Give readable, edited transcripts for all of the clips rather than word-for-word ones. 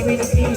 Thank you.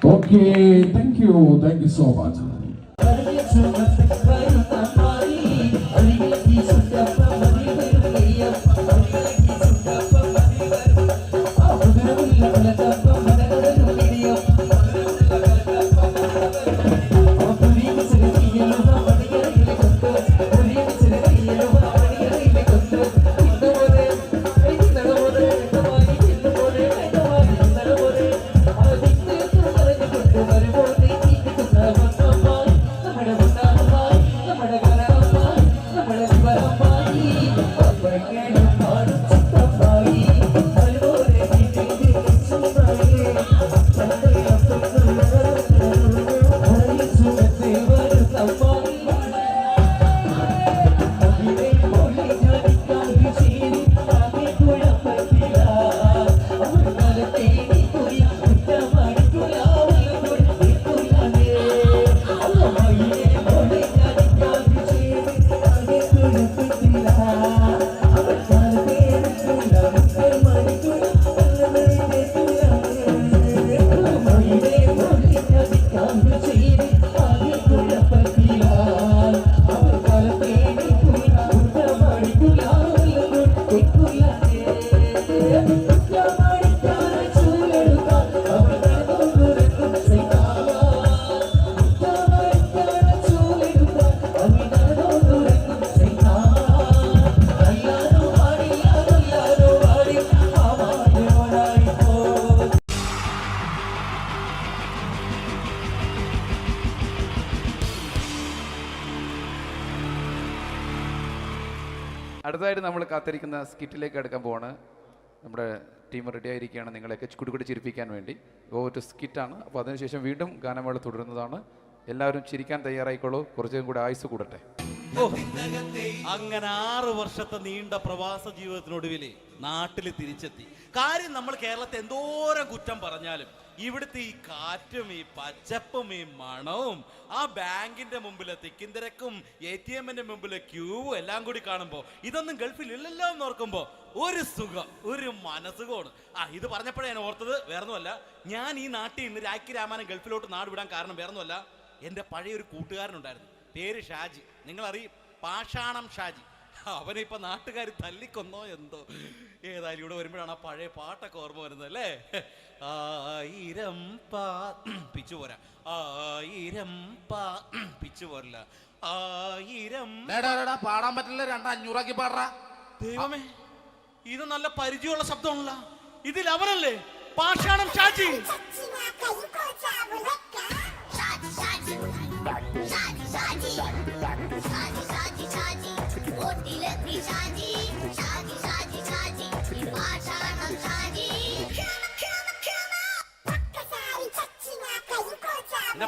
Okay, thank you so much. അടുത്തതായിട്ട് നമ്മൾ കാത്തിരിക്കുന്ന സ്കിറ്റിലേക്ക് എടുക്കാൻ പോവാണ്. നമ്മുടെ ടീം റെഡി ആയിരിക്കുകയാണ് നിങ്ങളെയൊക്കെ കുടുകുടി ചിരിപ്പിക്കാൻ വേണ്ടി. ഒരു സ്കിറ്റാണ്. അപ്പോൾ അതിനുശേഷം വീണ്ടും ഗാനമേള തുടരുന്നതാണ്. എല്ലാവരും ചിരിക്കാൻ തയ്യാറായിക്കോളൂ. കുറച്ചും കൂടി ആയുസ് കൂടട്ടെ. അങ്ങനെ 6 വർഷത്തെ നീണ്ട പ്രവാസ ജീവിതത്തിനൊടുവിൽ നാട്ടിൽ തിരിച്ചെത്തി. കാര്യം നമ്മൾ കേരളത്തെ എന്തോരം കുറ്റം പറഞ്ഞാലും ഇവിടുത്തെ ഈ കാറ്റും ഈ പച്ചപ്പും ഈ മണവും ആ ബാങ്കിന്റെ മുമ്പിലെ തിക്കും തിരക്കും ATM-ന്റെ മുമ്പിലെ ക്യൂവും എല്ലാം കൂടി കാണുമ്പോൾ ഇതൊന്നും ഗൾഫിൽ ഇല്ലല്ലോ എന്ന് ഓർക്കുമ്പോൾ ഒരു സുഖം, ഒരു മനസുഖമാണ്. ഇത് പറഞ്ഞപ്പോഴേ ഞാൻ ഓർത്തത് വേറൊന്നുമല്ല, ഞാൻ ഈ നാട്ടിൽ നിന്ന് രാഖി രാമായണം ഗൾഫിലോട്ട് നാട് വിടാൻ കാരണം വേറൊന്നുമല്ല, എൻ്റെ പഴയ ഒരു കൂട്ടുകാരനുണ്ടായിരുന്നു, പേര് ഷാജി. നിങ്ങളറിയും, പാഷാണം ഷാജി. അവനെ ഇപ്പൊ നാട്ടുകാർ തല്ലിക്കൊന്നോ എന്തോ. ഏതായാലും ഇവിടെ വരുമ്പോഴാണ് ആ പഴയ പാട്ടൊക്കെ ഓർമ്മ വരുന്നത് അല്ലേ. 1000 പിച്ചു പോരാ, 1000 പിച്ചു പോരില്ല, 1000 പാടാൻ പറ്റില്ല, 200 പാടാ. ദൈവമേ, ഇത് നല്ല പരിചയമുള്ള ശബ്ദമാണല്ലോ. ഇതിൽ അവനല്ലേ പാഷാണം ഷാജി?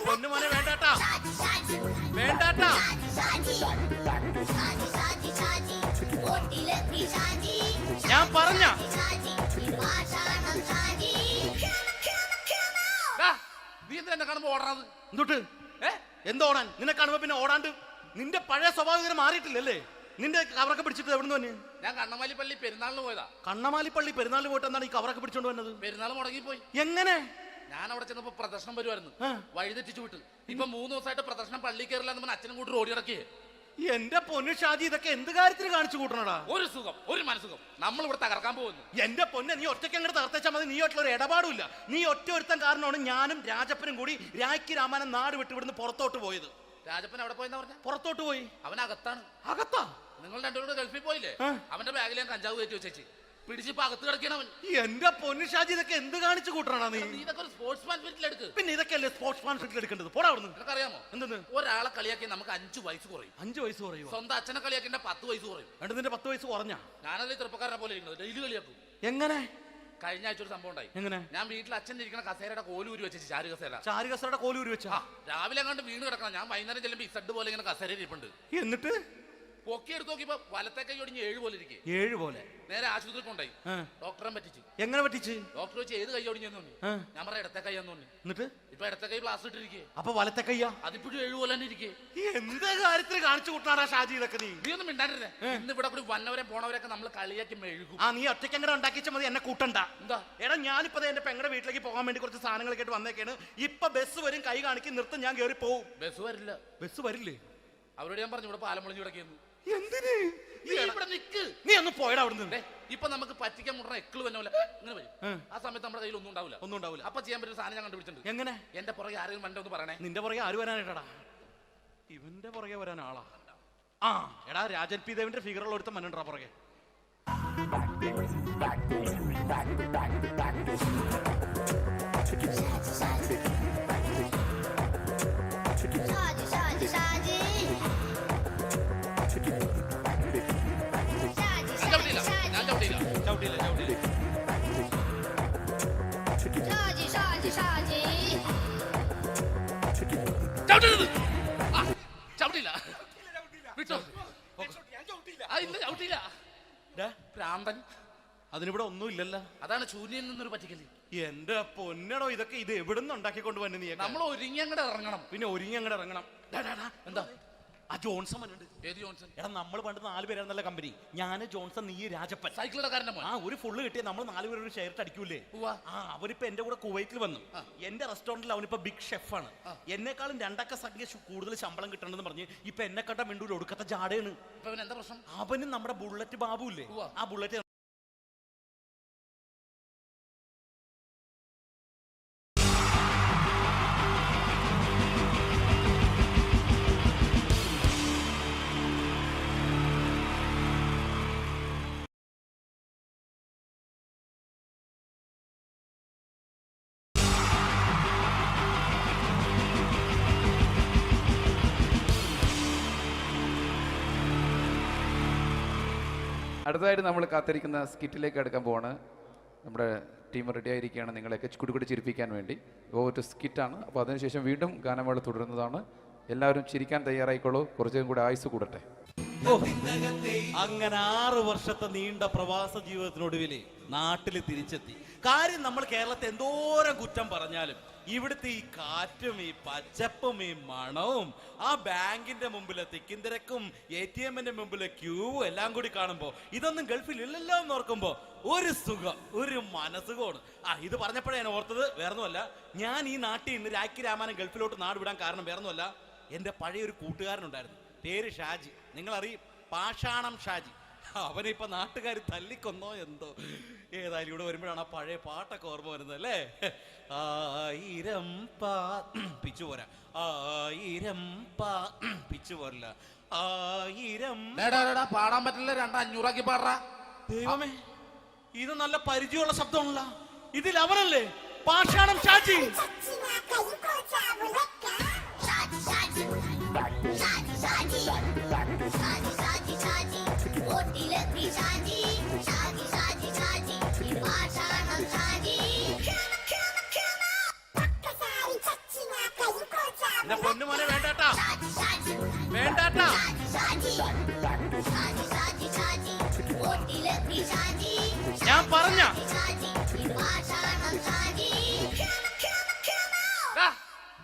പൊന്നുമോനെ വേണ്ടാട്ടാ, വേണ്ടാട്ടാ. ഞാൻ പറഞ്ഞ നീ എന്തിനാ കാണുമ്പോ ഓടാത്? എന്തൊട്ട് എന്തോടാൻ? നിന്നെ കാണുമ്പോ പിന്നെ ഓടാണ്ട്? നിന്റെ പഴയ സ്വഭാവം മാറിയിട്ടില്ലല്ലേ? നിന്റെ കവറൊക്കെ പിടിച്ചിട്ട് എവിടെ നിന്ന് തന്നെ? ഞാൻ കണ്ണമാലിപ്പള്ളി പെരുന്നാളിന് പോയതാ. കണ്ണമാലിപ്പള്ളി പെരുന്നാളിന് പോയിട്ട് എന്താണ് ഈ കവറൊക്കെ പിടിച്ചോണ്ട് വന്നത്? പെരുന്നാൾ മുടങ്ങിപ്പോയി. എങ്ങനെ? ഞാൻ അവിടെ ചെന്നപ്പോ പ്രദർശനം വരുമായിരുന്നു, വഴിതെറ്റിച്ചു വിട്ട്. ഇപ്പൊ 3 ദിവസമായിട്ട് പ്രദർശനം പള്ളി കയറില്ല എന്ന് അച്ഛനും കൂട്ടി ഓടി ഇറക്കിയേ. എന്റെ പൊന്നു ഷാജി, ഇതൊക്കെ എന്ത് കാര്യത്തിന് കാണിച്ചു കൂട്ടണടാ? ഒരു സുഖം, ഒരു മനസുഖം. നമ്മൾ ഇവിടെ തകർക്കാൻ പോകുന്നു. എന്റെ പൊന്നെ, നീ ഒറ്റയ്ക്ക് അങ്ങോട്ട് തകർത്തേച്ചാൽ മതി. നീ ഒറ്റ ഒരു ഇടപാടുമില്ല. നീ ഒറ്റ ഒരുത്തൻ കാരണമാണ് ഞാനും രാജപ്പനും കൂടി രാഖി രാമായണം നാട് വിട്ട് ഇവിടുന്ന് പുറത്തോട്ട് പോയത്. രാജപ്പൻ എവിടെ പോയെന്നാ പറഞ്ഞ? പുറത്തോട്ട് പോയി. അവനകത്താണ്. അകത്താ? നിങ്ങൾ രണ്ടുപേരും ഗൾഫിൽ പോയില്ലേ? അവന്റെ ബാഗിൽ ഞാൻ കഞ്ചാവ് കയറ്റി വെച്ചേച്ച് പിടിച്ചിപ്പോ അകത്ത് കിടക്കണവൻ. എന്റെ പൊന്നു ഷാജി, ഇതൊക്കെ എന്ത് കാണിച്ചു കൂട്ടണ നീ? ഇതൊക്കെ ഒരു സ്പോർട്സ്മാൻ സ്പിരിറ്റിൽ എടുക്ക്. പിന്നെ ഇതൊക്കെയല്ലേ സ്പോർട്സ്മാൻ സ്പിരിറ്റിൽ എടുക്കേണ്ടത്? പോടാ അവിടുന്ന്. നിനക്കറിയാമോ എന്തെന്ന്? ഒരാളെ കളിയാക്കി നമുക്ക് 5 വയസ്സ് കുറയും. 5 വയസ്സ് കുറയും? സ്വന്തം അച്ഛനെ കളിയാക്കി 10 വയസ്സ് കുറയും. എന്നിട്ട് നിന്റെ 10 വയസ്സ് കുറഞ്ഞ? ഞാനത് ചെറുപ്പക്കാരനെ പോലെ ഇരിക്കുന്നത്, ഡെയിലി കളിയാക്കും. എങ്ങനെ? കഴിഞ്ഞ ആഴ്ച ഒരു സംഭവം ഉണ്ടായി. എങ്ങനെ? ഞാൻ വീട്ടിൽ അച്ഛൻ ഇരിക്കുന്ന കസേരയുടെ കോലൂരി വെച്ചു. ചാരു കസേരയുടെ കോലൂരി വെച്ചാ? രാവിലെ അങ്ങോട്ട് വീണ് കിടക്കണം. ഞാൻ വൈകുന്നേരം ചെല്ലുമ്പോ ഈ സെഡ് പോലെ ഇങ്ങനെ കസേര ഇരിപ്പുണ്ട്. എന്നിട്ട് പൊക്കി എടുത്ത് നോക്കിയപ്പോ വലത്തെ കൈ ഒടിഞ്ഞ് 7 പോലെ ഇരിക്കേ. 7 പോലെ. നേരെ ആശുപത്രി കൊണ്ടായി. ഡോക്ടറെ പറ്റിച്ചു. എങ്ങനെ പറ്റിച്ച്? ഡോക്ടർ വെച്ച് ഏത് കൈ ഒടിഞ്ഞെന്ന് പറഞ്ഞു. ഞാൻ പറയാം ഇടത്തെ കൈയാന്ന് പറഞ്ഞു. എന്നിട്ട് ഇപ്പൊ ഇടത്തെ കൈ പ്ലാസ്റ്റർ ഇട്ടിരിക്കേ. അപ്പൊ വലത്തെ കൈയാ? അതിപ്പോഴും 7 പോലെ തന്നെ ഇരിക്കേ. എന്ത് കാര്യത്തിൽ കാണിച്ചു കൂട്ടാറാ ഷാജി ഇതൊക്കെ? നീ ഒന്നും മിണ്ടാണ്ടിരുന്നേ. ഇന്ന് ഇവിടെ കൂടി വന്നവരെ പോണവരൊക്കെ നമ്മൾ കളിയാക്കി മെഴുകും. നീ ഒറ്റയ്ക്ക് അങ്ങനെ ഉണ്ടാക്കിച്ച മതി, എന്നെ കൂട്ടണ്ട. എന്താ? എടാ ഞാനിപ്പോ എന്റെ പെങ്ങളുടെ വീട്ടിലേക്ക് പോകാൻ വേണ്ടി കുറച്ച് സാധനങ്ങളൊക്കെ ആയിട്ട് വന്നേക്കാണ്. ഇപ്പൊ ബസ് വരും, കൈ കാണിക്കും, നിർത്തും, ഞാൻ കയറി പോവും. ബസ് വരില്ല. ബസ് വരില്ലേ? അവരോട് ഞാൻ പറഞ്ഞു ഇവിടെ പാലം പൊളിഞ്ഞു കിടക്കുന്നു. എന്തിന്? ഇവിടെ നിക്ക്. നീ ഒന്ന് പോയടാ അവിടുന്ന്. ഇപ്പൊ നമുക്ക് പറ്റിക്കാൻ മുട്ട എക്കള് വന്ന പോലെ ഇങ്ങനെ വരും. ആ സമയത്ത് നമ്മുടെ കയ്യിൽ ഒന്നും ഉണ്ടാവില്ല. ഒന്നും ഉണ്ടാവില്ല. അപ്പൊ ചെയ്യാൻ പറ്റുന്ന സാധനം ഞാൻ കണ്ടുപിടിച്ചിട്ടുണ്ട്. എങ്ങനെ? എന്റെ പുറകെ ആരെങ്കിലും വണ്ടി ഒന്ന് പറയണേ. നിന്റെ പുറകെ ആര് വരാനായിട്ടാടാ? ഇവന്റെ പുറകെ വരാൻ ആളാ. എടാ രാജൻ പി ദേവിന്റെ ഫിഗറുള്ള ഒരുത്തം മനുണ്ടാ പുറകെ. അതിനിവിടെ ഒന്നും ഇല്ലല്ലോ. അതാണ് ശൂന്യയിൽ നിന്നൊരു പറ്റിക്കല്. എന്റെ പൊന്നടോ, ഇതൊക്കെ ഇത് എവിടുന്ന് ഉണ്ടാക്കിക്കൊണ്ട് വന്നു? നീ നമ്മൾ ഒരുങ്ങി അങ്ങോട്ട് ഇറങ്ങണം. പിന്നെ ഒരുങ്ങി അങ്ങോട്ട് ഇറങ്ങണം. എന്താ? ആ ജോൺസൺ ഉണ്ട്. ഏത് ജോൺസൺ? എടാ നമ്മൾ പണ്ട് 4 പേരായിരുന്നല്ല കമ്പനി. ഞാൻ, ജോൺസൺ, നീ, രാജപ്പൻ. സൈക്കിളുടെ കാരന്റെ മോൻ. ഒരു ഫുള്ള് കിട്ടിയ നമ്മൾ 4 പേര് ഒരു ഷെയർ അടിക്കൂലേ? അവരിപ്പോ എന്റെ കൂടെ കുവൈറ്റിൽ വന്നു. എന്റെ റെസ്റ്റോറന്റിൽ അവനിപ്പോ ബിഗ് ഷെഫാണ്. എന്നെക്കാളും 2 അക്ക സംഖ്യ കൂടുതൽ ശമ്പളം കിട്ടണമെന്ന് പറഞ്ഞ് ഇപ്പൊ എന്നെ കണ്ട മിണ്ടൂര് ഒടുക്കത്തെ ജാടയാണ്. എന്താ പ്രശ്നം? അവന് നമ്മുടെ ബുള്ളറ്റ് ബാബു ഇല്ലേ, ആ ബുള്ളറ്റ് അടുത്തതായിട്ട് നമ്മൾ കാത്തിരിക്കുന്ന സ്കിറ്റിലേക്ക് അടുക്കാൻ പോവാണ്. നമ്മുടെ ടീം റെഡി ആയിരിക്കുകയാണ് നിങ്ങളെയൊക്കെ കുടുകുടി ചിരിപ്പിക്കാൻ വേണ്ടി. ഒരു സ്കിറ്റാണ്. അപ്പോൾ അതിനുശേഷം വീണ്ടും ഗാനമേള തുടരുന്നതാണ്. എല്ലാവരും ചിരിക്കാൻ തയ്യാറായിക്കോളൂ. കുറച്ചും കൂടെ ആയുസ് കൂടട്ടെ. അങ്ങനെ 6 വർഷത്തെ നീണ്ട പ്രവാസ ജീവിതത്തിനൊടുവിൽ നാട്ടിൽ തിരിച്ചെത്തി. കാര്യം നമ്മൾ കേരളത്തെ എന്തോരം കുറ്റം പറഞ്ഞാലും ഇവിടുത്തെ ഈ കാറ്റും ഈ പച്ചപ്പും ഈ മണവും ആ ബാങ്കിന്റെ മുമ്പിലെ തിക്കും തിരക്കും ATM-ന്റെ മുമ്പിലെ ക്യൂവും എല്ലാം കൂടി കാണുമ്പോൾ ഇതൊന്നും ഗൾഫിൽ ഇല്ലല്ലോ എന്ന് ഓർക്കുമ്പോൾ ഒരു സുഖം, ഒരു മനസുഖമാണ്. ഇത് പറഞ്ഞപ്പോഴേ ഞാൻ ഓർത്തത് വേറൊന്നുമല്ല, ഞാൻ ഈ നാട്ടിൽ നിന്ന് രാഖി രാമാനം ഗൾഫിലോട്ട് നാട് വിടാൻ കാരണം വേറൊന്നുമല്ല, എൻ്റെ പഴയൊരു കൂട്ടുകാരനുണ്ടായിരുന്നു, പേര് ഷാജി. നിങ്ങളറിയും, പാഷാണം ഷാജി. അവനിപ്പോ നാട്ടുകാർ തല്ലിക്കൊന്നോ എന്തോ. ഏതായാലും ഇവിടെ വരുമ്പോഴാണ് ആ പഴയ പാട്ടൊക്കെ ഓർമ്മ വരുന്നത് അല്ലേ? 1000 പിച്ചു പോരാ, 1000 പിച്ചു പോരില്ല, 1000 പാടാൻ പറ്റില്ല. 200 പാടാ. ദൈവമേ, ഇത് നല്ല പരിചയമുള്ള ശബ്ദമാണല്ലോ. ഇതിൽ അവനല്ലേ പാഷാണം ഷാജി? പൊന്നുമോനെ വേണ്ടാട്ടാ, വേണ്ടാട്ടാ. ഞാൻ പറഞ്ഞ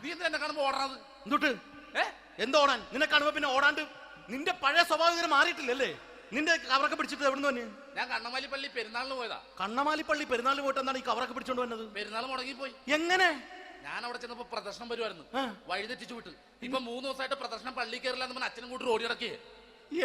നീ എന്താ എന്നെ കാണുമ്പോ ഓടാത്? എന്തുട്ട് എന്തോടാൻ? നിന്നെ കാണുമ്പോ പിന്നെ ഓടാണ്ട് നിന്റെ പഴയ സ്വഭാവം മാറിയിട്ടില്ലല്ലേ? നിന്റെ കവറൊക്കെ പിടിച്ചിട്ട് എവിടുന്ന് തന്നെ? ഞാൻ കണ്ണമാലിപ്പള്ളി പെരുന്നാളിന് പോയതാ. കണ്ണമാലിപ്പള്ളി പെരുന്നാളിന് പോയിട്ട് എന്താണ് ഈ കവറൊക്കെ പിടിച്ചോണ്ട് വന്നത്? പെരുന്നാൾ മുടങ്ങിപ്പോയി. എങ്ങനെ? ഞാൻ അവിടെ ചെന്നപ്പോ പ്രദർശനം വരുമായിരുന്നു, വഴിതെറ്റിച്ചു വിട്ട്. ഇപ്പൊ 3 ദിവസമായിട്ട് പ്രദർശനം പള്ളി കയറില്ല എന്ന് അച്ഛനും കൂട്ടി ഓടി ഇറക്കിയേ.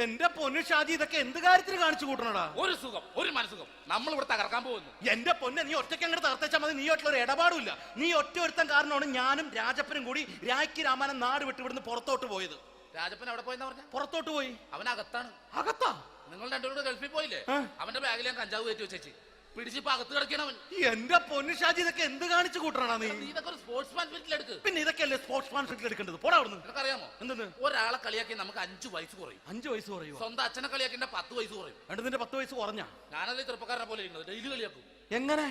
എന്റെ പൊന്നു ഷാജി, ഇതൊക്കെ എന്ത് കാര്യത്തിന് കാണിച്ചു കൂട്ടണടാ? ഒരു സുഖം, ഒരു മനസുഖം. നമ്മൾ ഇവിടെ തകർക്കാൻ പോകുന്നു. എന്റെ പൊന്നെ, നീ ഒറ്റയ്ക്ക് അങ്ങോട്ട് തകർത്തേച്ചാൽ മതി. നീ ഒറ്റൊരു ഇടപാടില്ല. നീ ഒറ്റ ഒരുത്തൻ കാരണമാണ് ഞാനും രാജപ്പനും കൂടി രാഖി രാമാനം നാട് വിട്ട് ഇവിടുന്ന് പുറത്തോട്ട് പോയത്. രാജപ്പൻ എവിടെ പോയെന്ന് പറഞ്ഞ? പുറത്തോട്ട് പോയി. അവനകത്താണ്. അകത്താ? നിങ്ങൾ രണ്ടുപേരും ഗൾഫിൽ പോയില്ലേ? അവന്റെ ബാഗിൽ ഞാൻ കഞ്ചാവ് കയറ്റി വെച്ചേച്ച് പിടിച്ചിപ്പോ അകത്ത് കിടക്കണം. എന്റെ പൊന്നു ഷാജി, ഇതൊക്കെ എന്ത് കാണിച്ചു കൂട്ടണ നീ? ഇതൊക്കെ സ്പോർട്സ്മാൻ സ്പിരിറ്റിൽ എടുക്ക്. പിന്നെ ഇതൊക്കെയല്ലേ സ്പോർട്സ്മാൻ സ്പിരിറ്റിൽ എടുക്കേണ്ടത്? പോടാ അവിടുന്ന്. നിനക്കറിയാമോ എന്തെന്ന്? ഒരാളെ കളിയാക്കി നമുക്ക് 5 വയസ്സ് കുറയും. 5 വയസ്സ് കുറയും? സ്വന്തം അച്ഛനെ കളിയാക്കി 10 വയസ്സ് കുറയും. എന്നിട്ട് നിന്റെ 10 വയസ്സ് കുറഞ്ഞ? ഞാനത് ചെറുപ്പക്കാരനെ പോലെ ഇരിക്കുന്നത്, ഡെയിലി കളിയാക്കും. എങ്ങനെ?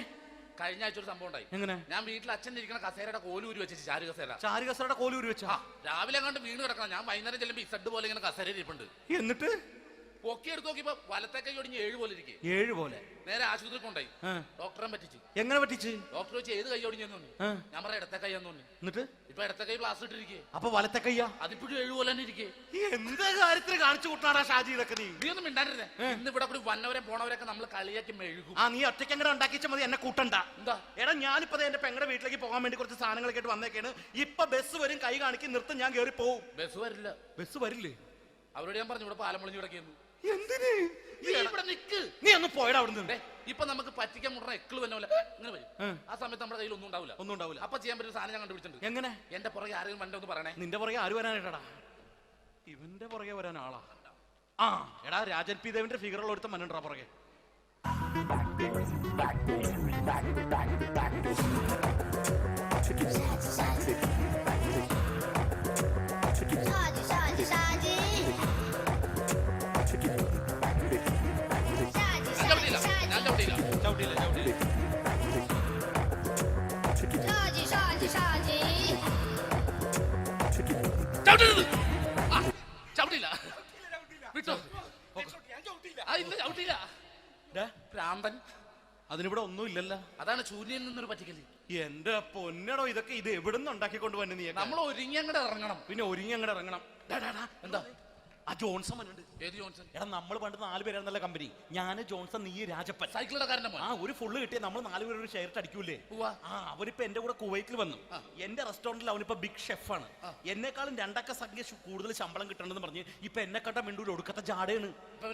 കഴിഞ്ഞ ആഴ്ച ഒരു സംഭവം ഉണ്ടായി. എങ്ങനെ? ഞാൻ വീട്ടിൽ അച്ഛൻ ഇരിക്കുന്ന കസേരയുടെ കോലൂരി വെച്ചു. ചാരു കസേരയുടെ കോലൂരി വെച്ചാ? രാവിലെ കണ്ട് വീണ് കിടക്കണം. ഞാൻ വൈകുന്നേരം ചെല്ലുമ്പോ ഇസഡ് പോലെ ഇങ്ങനെ കസേര ഇരിപ്പുണ്ട്. എന്നിട്ട് പൊക്കി എടുത്ത് നോക്കിയപ്പോ വലത്തെ കൈ ഒടിഞ്ഞ് 7 പോലെ ഇരിക്കേ. 7 പോലെ. നേരെ ആശുപത്രി കൊണ്ടായി. ഡോക്ടറെ പറ്റിച്ച്. എങ്ങനെ പറ്റിച്ച്? ഡോക്ടർ വെച്ച് ഏത് കൈ ഒടിഞ്ഞെന്ന് തോന്നി. ഞാൻ പറയാം ഇടത്തെ കൈ എന്ന് തോന്നി. എന്നിട്ട് ഇപ്പൊ ഇടത്തെ കൈ പ്ലാസ്റ്റർ ഇട്ടിരിക്കേ. അപ്പൊ വലത്തെ കയ്യാ? അതിപ്പോഴും 7 പോലെ തന്നെ ഇരിക്കേ. എന്താ കാര്യത്തിന് കാണിച്ചു കൂട്ടാടാ ഷാജി ഇതൊക്കെ? നീ ഒന്നും മിണ്ടാണ്ടിരുന്നേ. ഇന്ന് ഇവിടെ കൂടി വന്നവരെ പോണവരൊക്കെ നമ്മൾ കളിയാക്കി മെഴുകും. നീ ഒറ്റയ്ക്ക് അങ്ങനെ ഉണ്ടാക്കിച്ചാൽ മതി, എന്നെ കൂട്ടണ്ട. എന്താ? എടാ ഞാനിപ്പോ എന്റെ പെങ്ങളുടെ വീട്ടിലേക്ക് പോകാൻ വേണ്ടി കുറച്ച് സാധനങ്ങളൊക്കെ ആയിട്ട് വന്നേക്കാണ്. ഇപ്പൊ ബസ് വരും, കൈ കാണിക്കും, നിർത്തും, ഞാൻ കയറി പോവും. ബസ് വരില്ല. ബസ് വരില്ലേ? അവരോട് ഞാൻ പറഞ്ഞു ഇവിടെ പാലം പൊളിഞ്ഞു കിടക്കുന്നു. എന്തിന്? ഇവിടെ നിക്ക്. നീ ഒന്ന് പോയടാ അവിടുന്ന്. ഇപ്പൊ നമുക്ക് പറ്റിക്കാൻ മുടണ എക്കിള് വന്ന പോലെ ഇങ്ങനെ വരും. ആ സമയത്ത് നമ്മുടെ കയ്യിൽ ഒന്നും ഉണ്ടാവില്ല. അപ്പൊ ചെയ്യാൻ പറ്റുന്ന സാധനം ഞാൻ കണ്ടുപിടിച്ചിട്ടുണ്ട്. എങ്ങനെ? എന്റെ പുറകെ ആരെങ്കിലും വണ്ടി ഒന്ന് പറയണേ. നിന്റെ പുറകെ ആര് വരാനായിട്ടാ? ഇവന്റെ പുറകെ വരാൻ ആളാ. എടാ രാജൻ പി ദേവിന്റെ ഫിഗറുള്ള ഒരുത്ത മനുണ്ടാ പുറകെ. അതിനിവിടെ ഒന്നും ഇല്ലല്ലോ. അതാണ് ശൂന്യയിൽ നിന്നൊരു പറ്റിക്കല്. എന്റെ പൊന്നടോ, ഇതൊക്കെ ഇത് എവിടുന്ന് ഉണ്ടാക്കിക്കൊണ്ട് വന്നു നീ? നമ്മൾ ഒരുങ്ങി അങ്ങോട്ട് ഇറങ്ങണം. പിന്നെ ഒരുങ്ങി അങ്ങോട്ട് ഇറങ്ങണം. എന്താ? ആ ജോൺസൺ വന്നുണ്ട്. ഏത് ജോൺസൺ? എടാ നമ്മൾ പണ്ട് 4 പേരായിരുന്നല്ല കമ്പനി. ഞാന് ജോൺസൺ, നീ രാജപ്പൻ. സൈക്കിളുടെ കാരന്റെ മോൻ. ഒരു ഫുള്ള് കിട്ടിയ നമ്മൾ 4 പേര് ഒരു ഷെയർ അടിക്കൂലേ? അവനിപ്പോ എന്റെ കൂടെ കുവൈറ്റിൽ വന്നു. എന്റെ റെസ്റ്റോറന്റിൽ അവനിപ്പോ ബിഗ് ഷെഫാണ്. എന്നെക്കാളും 2 അക്ക സംഖ്യ കൂടുതൽ ശമ്പളം കിട്ടണമെന്ന് പറഞ്ഞ് ഇപ്പൊ എന്നെ കണ്ട മിണ്ടൂര് ഒടുക്കത്തെ ജാടയാണ്.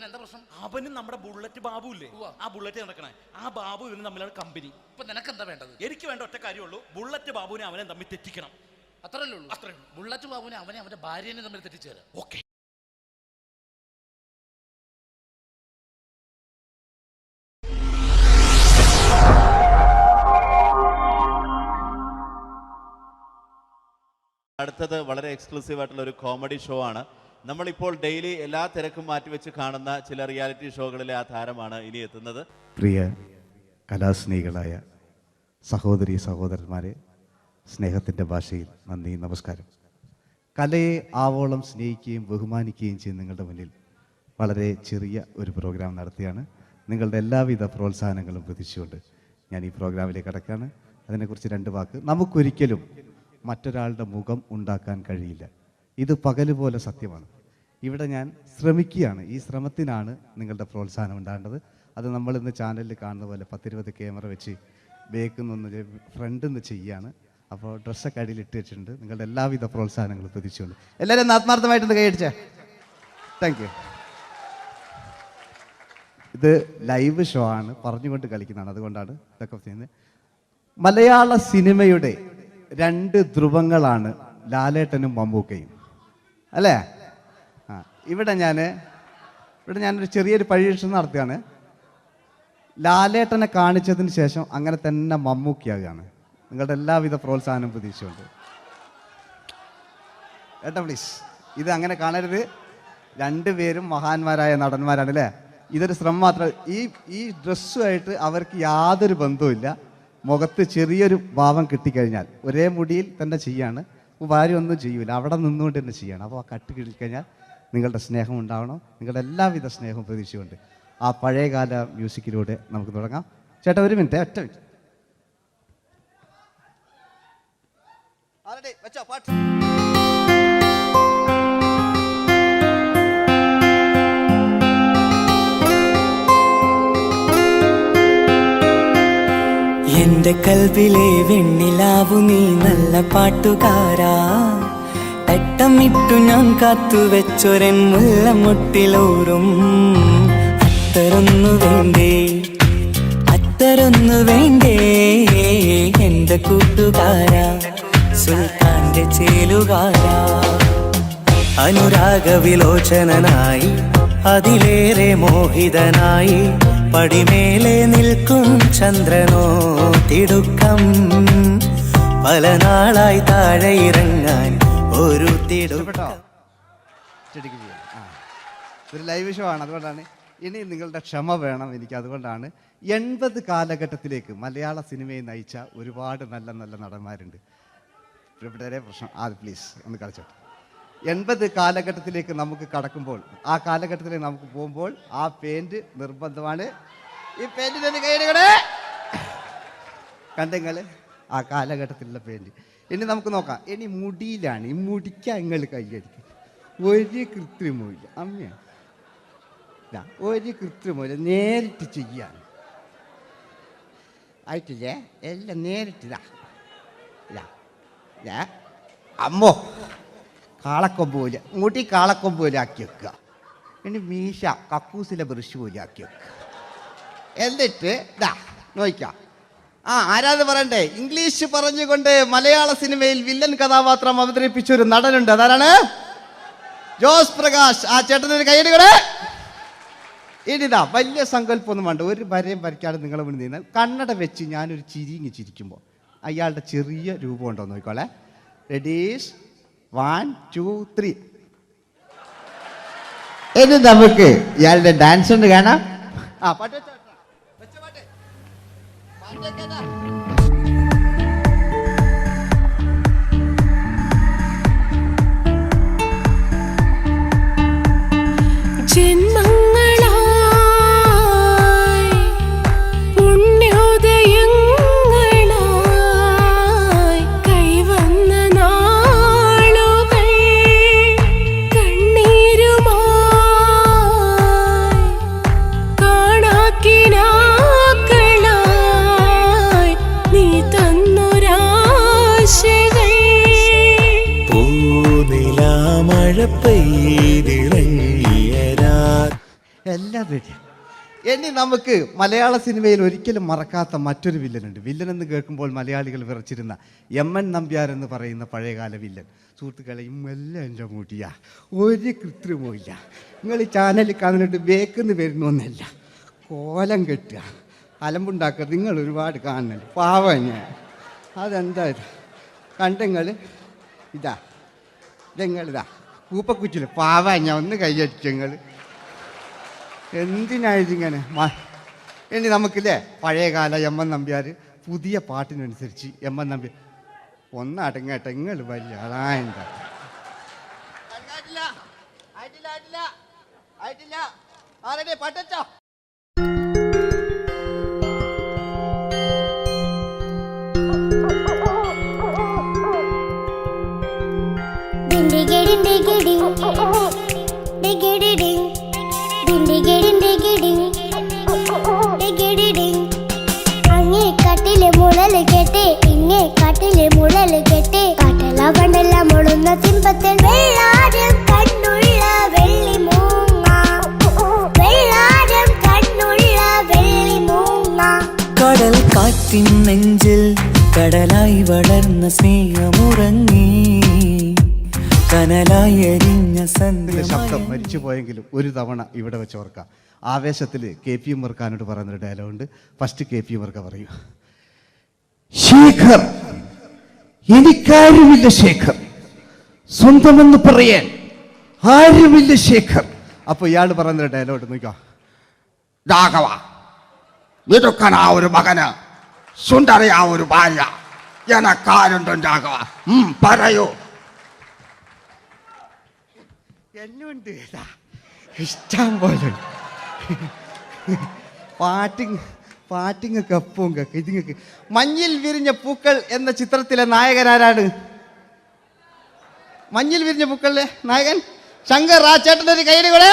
എന്താ പ്രശ്നം? അവനും നമ്മുടെ ബുള്ളറ്റ് ബാബു ഇല്ലേ, ആ ബുള്ളറ്റ് നടക്കണേ, ആ ബാബു ഇവനും തമ്മിലാണ് കമ്പനി. ഇപ്പൊ നിനക്ക് എന്താ വേണ്ടത്? എനിക്ക് വേണ്ട ഒറ്റ കാര്യമുള്ളൂ, ബുള്ളറ്റ് ബാബുവിനെ അവനെ തമ്മിൽ തെറ്റിക്കണം. അത്രയല്ലേ ഉള്ളൂ? അത്രേ. ബുള്ളറ്റ് ബാബുവിനെ അവനെ അവന്റെ ഭാര്യനെ തമ്മിൽ തെറ്റിച്ചു തരാം. ഓക്കെ. അടുത്തത് വളരെ എക്സ്ക്ലൂസീവ് ആയിട്ടുള്ള ഒരു കോമഡി ഷോ ആണ്. നമ്മളിപ്പോൾ ഡെയിലി എല്ലാ തിരക്കും മാറ്റിവെച്ച് കാണുന്ന ചില റിയാലിറ്റി ഷോകളിലെ ആ താരമാണ് ഇനി എത്തുന്നത്. പ്രിയ കലാസ്നേഹികളായ സഹോദരി സഹോദരന്മാരെ, സ്നേഹത്തിൻ്റെ ഭാഷയിൽ നന്ദി, നമസ്കാരം. കലയെ ആവോളം സ്നേഹിക്കുകയും ബഹുമാനിക്കുകയും ചെയ്യുന്ന നിങ്ങളുടെ മുന്നിൽ വളരെ ചെറിയ ഒരു പ്രോഗ്രാം നടത്തിയാണ്. നിങ്ങളുടെ എല്ലാവിധ പ്രോത്സാഹനങ്ങളും പ്രതീക്ഷിച്ചുകൊണ്ട് ഞാൻ ഈ പ്രോഗ്രാമിലേക്ക് കടക്കുകയാണ്. അതിനെക്കുറിച്ച് 2 വാക്ക്. നമുക്കൊരിക്കലും മറ്റൊരാളുടെ മുഖം ഉണ്ടാക്കാൻ കഴിയില്ല. ഇത് പകല് പോലെ സത്യമാണ്. ഇവിടെ ഞാൻ ശ്രമിക്കുകയാണ്. ഈ ശ്രമത്തിനാണ് നിങ്ങളുടെ പ്രോത്സാഹനം ഉണ്ടാകേണ്ടത്. അത് നമ്മളിന്ന് ചാനലിൽ കാണുന്ന പോലെ 10-20 ക്യാമറ വെച്ച് ബേക്കിൽ നിന്ന് ഫ്രണ്ടിൽ നിന്ന് ചെയ്യുകയാണ്. അപ്പോൾ ഡ്രസ്സൊക്കെ അടിയിൽ ഇട്ട് വെച്ചിട്ടുണ്ട്. നിങ്ങളുടെ എല്ലാവിധ പ്രോത്സാഹനങ്ങളും പ്രതീക്ഷിച്ചുകൊണ്ട് എല്ലാവരും ആത്മാർത്ഥമായിട്ടൊന്ന് കൈയടിച്ചേ. Thank you. ഇത് ലൈവ് ഷോ ആണ്, പറഞ്ഞുകൊണ്ട് കളിക്കുന്നതാണ്, അതുകൊണ്ടാണ് ഇതൊക്കെ ചെയ്യുന്നത്. മലയാള സിനിമയുടെ 2 ധ്രുവങ്ങളാണ് ലാലേട്ടനും മമ്മൂക്കയും, അല്ലേ? ഇവിടെ ഞാനൊരു ചെറിയൊരു പരീക്ഷണം നടത്തുകയാണ്. ലാലേട്ടനെ കാണിച്ചതിന് ശേഷം അങ്ങനെ തന്നെ മമ്മൂക്കയാകുകയാണ്. നിങ്ങളുടെ എല്ലാവിധ പ്രോത്സാഹനം പ്രതീക്ഷിച്ചുകൊണ്ട് ഏട്ടാ പ്ലീസ്, ഇത് അങ്ങനെ കാണരുത്. 2 പേരും മഹാന്മാരായ നടന്മാരാണ്, അല്ലേ? ഇതൊരു ശ്രമം മാത്രം. ഈ ഡ്രസ്സുമായിട്ട് അവർക്ക് യാതൊരു ബന്ധവുമില്ല. മുഖത്ത് ചെറിയൊരു ഭാവം കിട്ടിക്കഴിഞ്ഞാൽ ഒരേ മുടിയിൽ തന്നെ ചെയ്യാണ്. ഭാര്യ ഒന്നും ചെയ്യൂല, അവിടെ നിന്നുകൊണ്ട് തന്നെ ചെയ്യണം. അപ്പോൾ ആ കട്ട് കിട്ടിക്കഴിഞ്ഞാൽ നിങ്ങളുടെ സ്നേഹം ഉണ്ടാവണം. നിങ്ങളുടെ എല്ലാവിധ സ്നേഹവും പ്രതീക്ഷിച്ചുകൊണ്ട് ആ പഴയകാല മ്യൂസിക്കിലൂടെ നമുക്ക് തുടങ്ങാം. ചേട്ടാ ഒരു മിനിറ്റ്, ഒറ്റ മിനിറ്റ്. എന്റെ കൽവിലെ വെണ്ണിലാവു നീ നല്ല പാട്ടുകാരാ, തട്ടമിട്ടു ഞാൻ കാത്തുവെച്ചൊരൻ മുല്ലമുട്ടിലോറും. അത്തരൊന്നു വേണ്ടേ എന്റെ കൂട്ടുകാരാ, സുൽത്താന്റെ ചേലുകാരാ. അനുരാഗവിലോചനായി അതിലേറെ മോഹിതനായി പടിമേലെ നിൽക്കും ചന്ദ്രനോ തിടുക്കം. പല നാളായി താഴെ ഇറങ്ങാൻ ഒരു തിടുക്കം. ഒരു ലൈവ് ഷോ ആണ്, അതുകൊണ്ടാണ്. ഇനി നിങ്ങളുടെ ക്ഷമ വേണം എനിക്ക്. അതുകൊണ്ടാണ് 80 കാലഘട്ടത്തിലേക്ക് മലയാള സിനിമയെ നയിച്ച ഒരുപാട് നല്ല നല്ല നടന്മാരുണ്ട്. ഇവിടെ പ്രശ്നം പ്ലീസ് ഒന്ന് കളിച്ചോട്ടെ. 80 കാലഘട്ടത്തിലേക്ക് നമുക്ക് കടക്കുമ്പോൾ, ആ കാലഘട്ടത്തിലേക്ക് നമുക്ക് പോകുമ്പോൾ ആ പെയിന്റ് നിർബന്ധമാണ്. ഈ പെയിന്റിന് കൈയിടുകളെ കണ്ടെങ്കിൽ ആ കാലഘട്ടത്തിലുള്ള പെയിന്റ്. ഇനി നമുക്ക് നോക്കാം. ഇനി മുടിയിലാണ്. ഈ മുടിക്കാൻ നിങ്ങൾ കൈയടിക്കും. ഒരു കൃത്രിമമില്ല അമ്മയാണ്, ഒരു കൃത്രിമമില്ല, നേരിട്ട് ചെയ്യാണ്. ആയിട്ടില്ലേ? എല്ലാം നേരിട്ടിതാ. അമ്മോ കാളക്കൊമ്പ് പോലെ, മുടി കാളക്കൊമ്പ് പോലെ ആക്കി വെക്കുക. ഇനി മീശ കക്കൂസിലെ ബ്രഷ് പോലെ ആക്കി വെക്കുക. എന്നിട്ട് ഇതാ നോക്കാം. ആരാത് പറയണ്ടേ? ഇംഗ്ലീഷ് പറഞ്ഞുകൊണ്ട് മലയാള സിനിമയിൽ വില്ലൻ കഥാപാത്രം അവതരിപ്പിച്ച ഒരു നടനുണ്ട്. അതാരാണ്? ജോസ് പ്രകാശ്. ആ ചേട്ടനൊരു കൈയടികളെ. ഇനിതാ വലിയ സങ്കല്പമൊന്നും വേണ്ട, ഒരു വരയും വരയ്ക്കാതെ നിങ്ങളെ മുന്നിൽ നിന്ന് കണ്ണട വെച്ച് ഞാനൊരു ചിരിങ്ങി ചിരിക്കുമ്പോൾ അയാളുടെ ചെറിയ രൂപം ഉണ്ടോ നോക്കിക്കോളെ. റെഡീസ് 1 2 3. ഇനി നമുക്ക് ഇയാളുടെ ഡാൻസ് ഉണ്ട് കാണാം. പാട്ട് വെച്ചോ, വെച്ച പാട്ട് പാട്ട്. എല്ലാം റെഡി. ഇനി നമുക്ക് മലയാള സിനിമയിൽ ഒരിക്കലും മറക്കാത്ത മറ്റൊരു വില്ലനുണ്ട്. വില്ലൻ എന്ന് കേൾക്കുമ്പോൾ മലയാളികൾ വിറച്ചിരുന്ന MN നമ്പ്യാർ എന്ന് പറയുന്ന പഴയകാല വില്ലൻ. സുഹൃത്തുക്കളെയും എല്ലാം എൻ്റെ മുടിയാ, ഒരു കൃത്രിമവും ഇല്ല. നിങ്ങൾ ഈ ചാനലിൽ കാണുന്നുണ്ട് ബേക്കെന്ന് വരുന്നൊന്നല്ല, കോലം കെട്ടുക, അലമ്പുണ്ടാക്കുക. നിങ്ങൾ ഒരുപാട് കാണുന്നുണ്ട്. പാവം ഞാൻ. അതെന്താ ഇത് കണ്ടെങ്കിൽ ഇതാ, ഇതെങ്ങളിതാ കൂപ്പക്കുച്ചിൽ പാവ ഞാൻ ഒന്ന് കൈയടിച്ചങ്ങൾ. എന്തിനായതിങ്ങനെ? ഇനി നമുക്കില്ലേ പഴയകാല MN നമ്പ്യാർ പുതിയ പാട്ടിനനുസരിച്ച് MN നമ്പ്യാർ ഒന്നടങ്ങട്ടെ. നിങ്ങൾ വലിയ ആളായില്ല. പാട്ടോ അങ്ങേ കാട്ടിലെ മുഴല് കേട്ടേ ഇങ്ങേ കാട്ടിലെ മുഴല് കേട്ടേ കാട്ടല പണ്ടല്ല മുളുന്ന സിംഹത്തിൽ വെള്ളാരം കണ്ണുള്ള വെള്ളി മൂങ്ങ, വെള്ളാരം കണ്ണുള്ള വെള്ളി മൂങ്ങ. കടൽ കാറ്റിൻ നെഞ്ചിൽ കടലായി വളർന്ന സ്നേഹമുറങ്ങി, കനലായി എരിഞ്ഞ ശബ്ദം മരിച്ചു പോയെങ്കിലും ഒരു തവണ ഇവിടെ വെച്ച് ഓർക്കാം. ആവേശത്തിൽ KP ഉമ്മർഖാനോട് പറയുന്നൊരു ഡയലോഗുണ്ട്. ഫസ്റ്റ് KP ഉമ്മർഖ പറയൂ. ശേഖർ, എനിക്കാരുമില്ല ശേഖർ, സ്വന്തമെന്ന് പറയാൻ ആരുമില്ല ശേഖർ. അപ്പൊ ഇയാൾ പറയുന്നൊരു ഡയലോഗ് നോക്കാം. രാഘവ, മിടുക്കനാ ഒരു മകന്, സുന്ദരിയാ ഒരു ഭാര്യ, എനക്കാരുണ്ടോ രാഘവ? പറയൂ. എന്നുണ്ട് ഇഷ്ടം പോലെ പാട്ടിങ്ങൊക്കെ എപ്പവും കേൾക്കാം. ഇതിങ്ങക്ക് മഞ്ഞിൽ വിരിഞ്ഞ പൂക്കൾ എന്ന ചിത്രത്തിലെ നായകനാരാണ്? മഞ്ഞിൽ വിരിഞ്ഞ പൂക്കളിലെ നായകൻ ശങ്കർ. ആ ചേട്ടനൊരു കൈയടികളെ.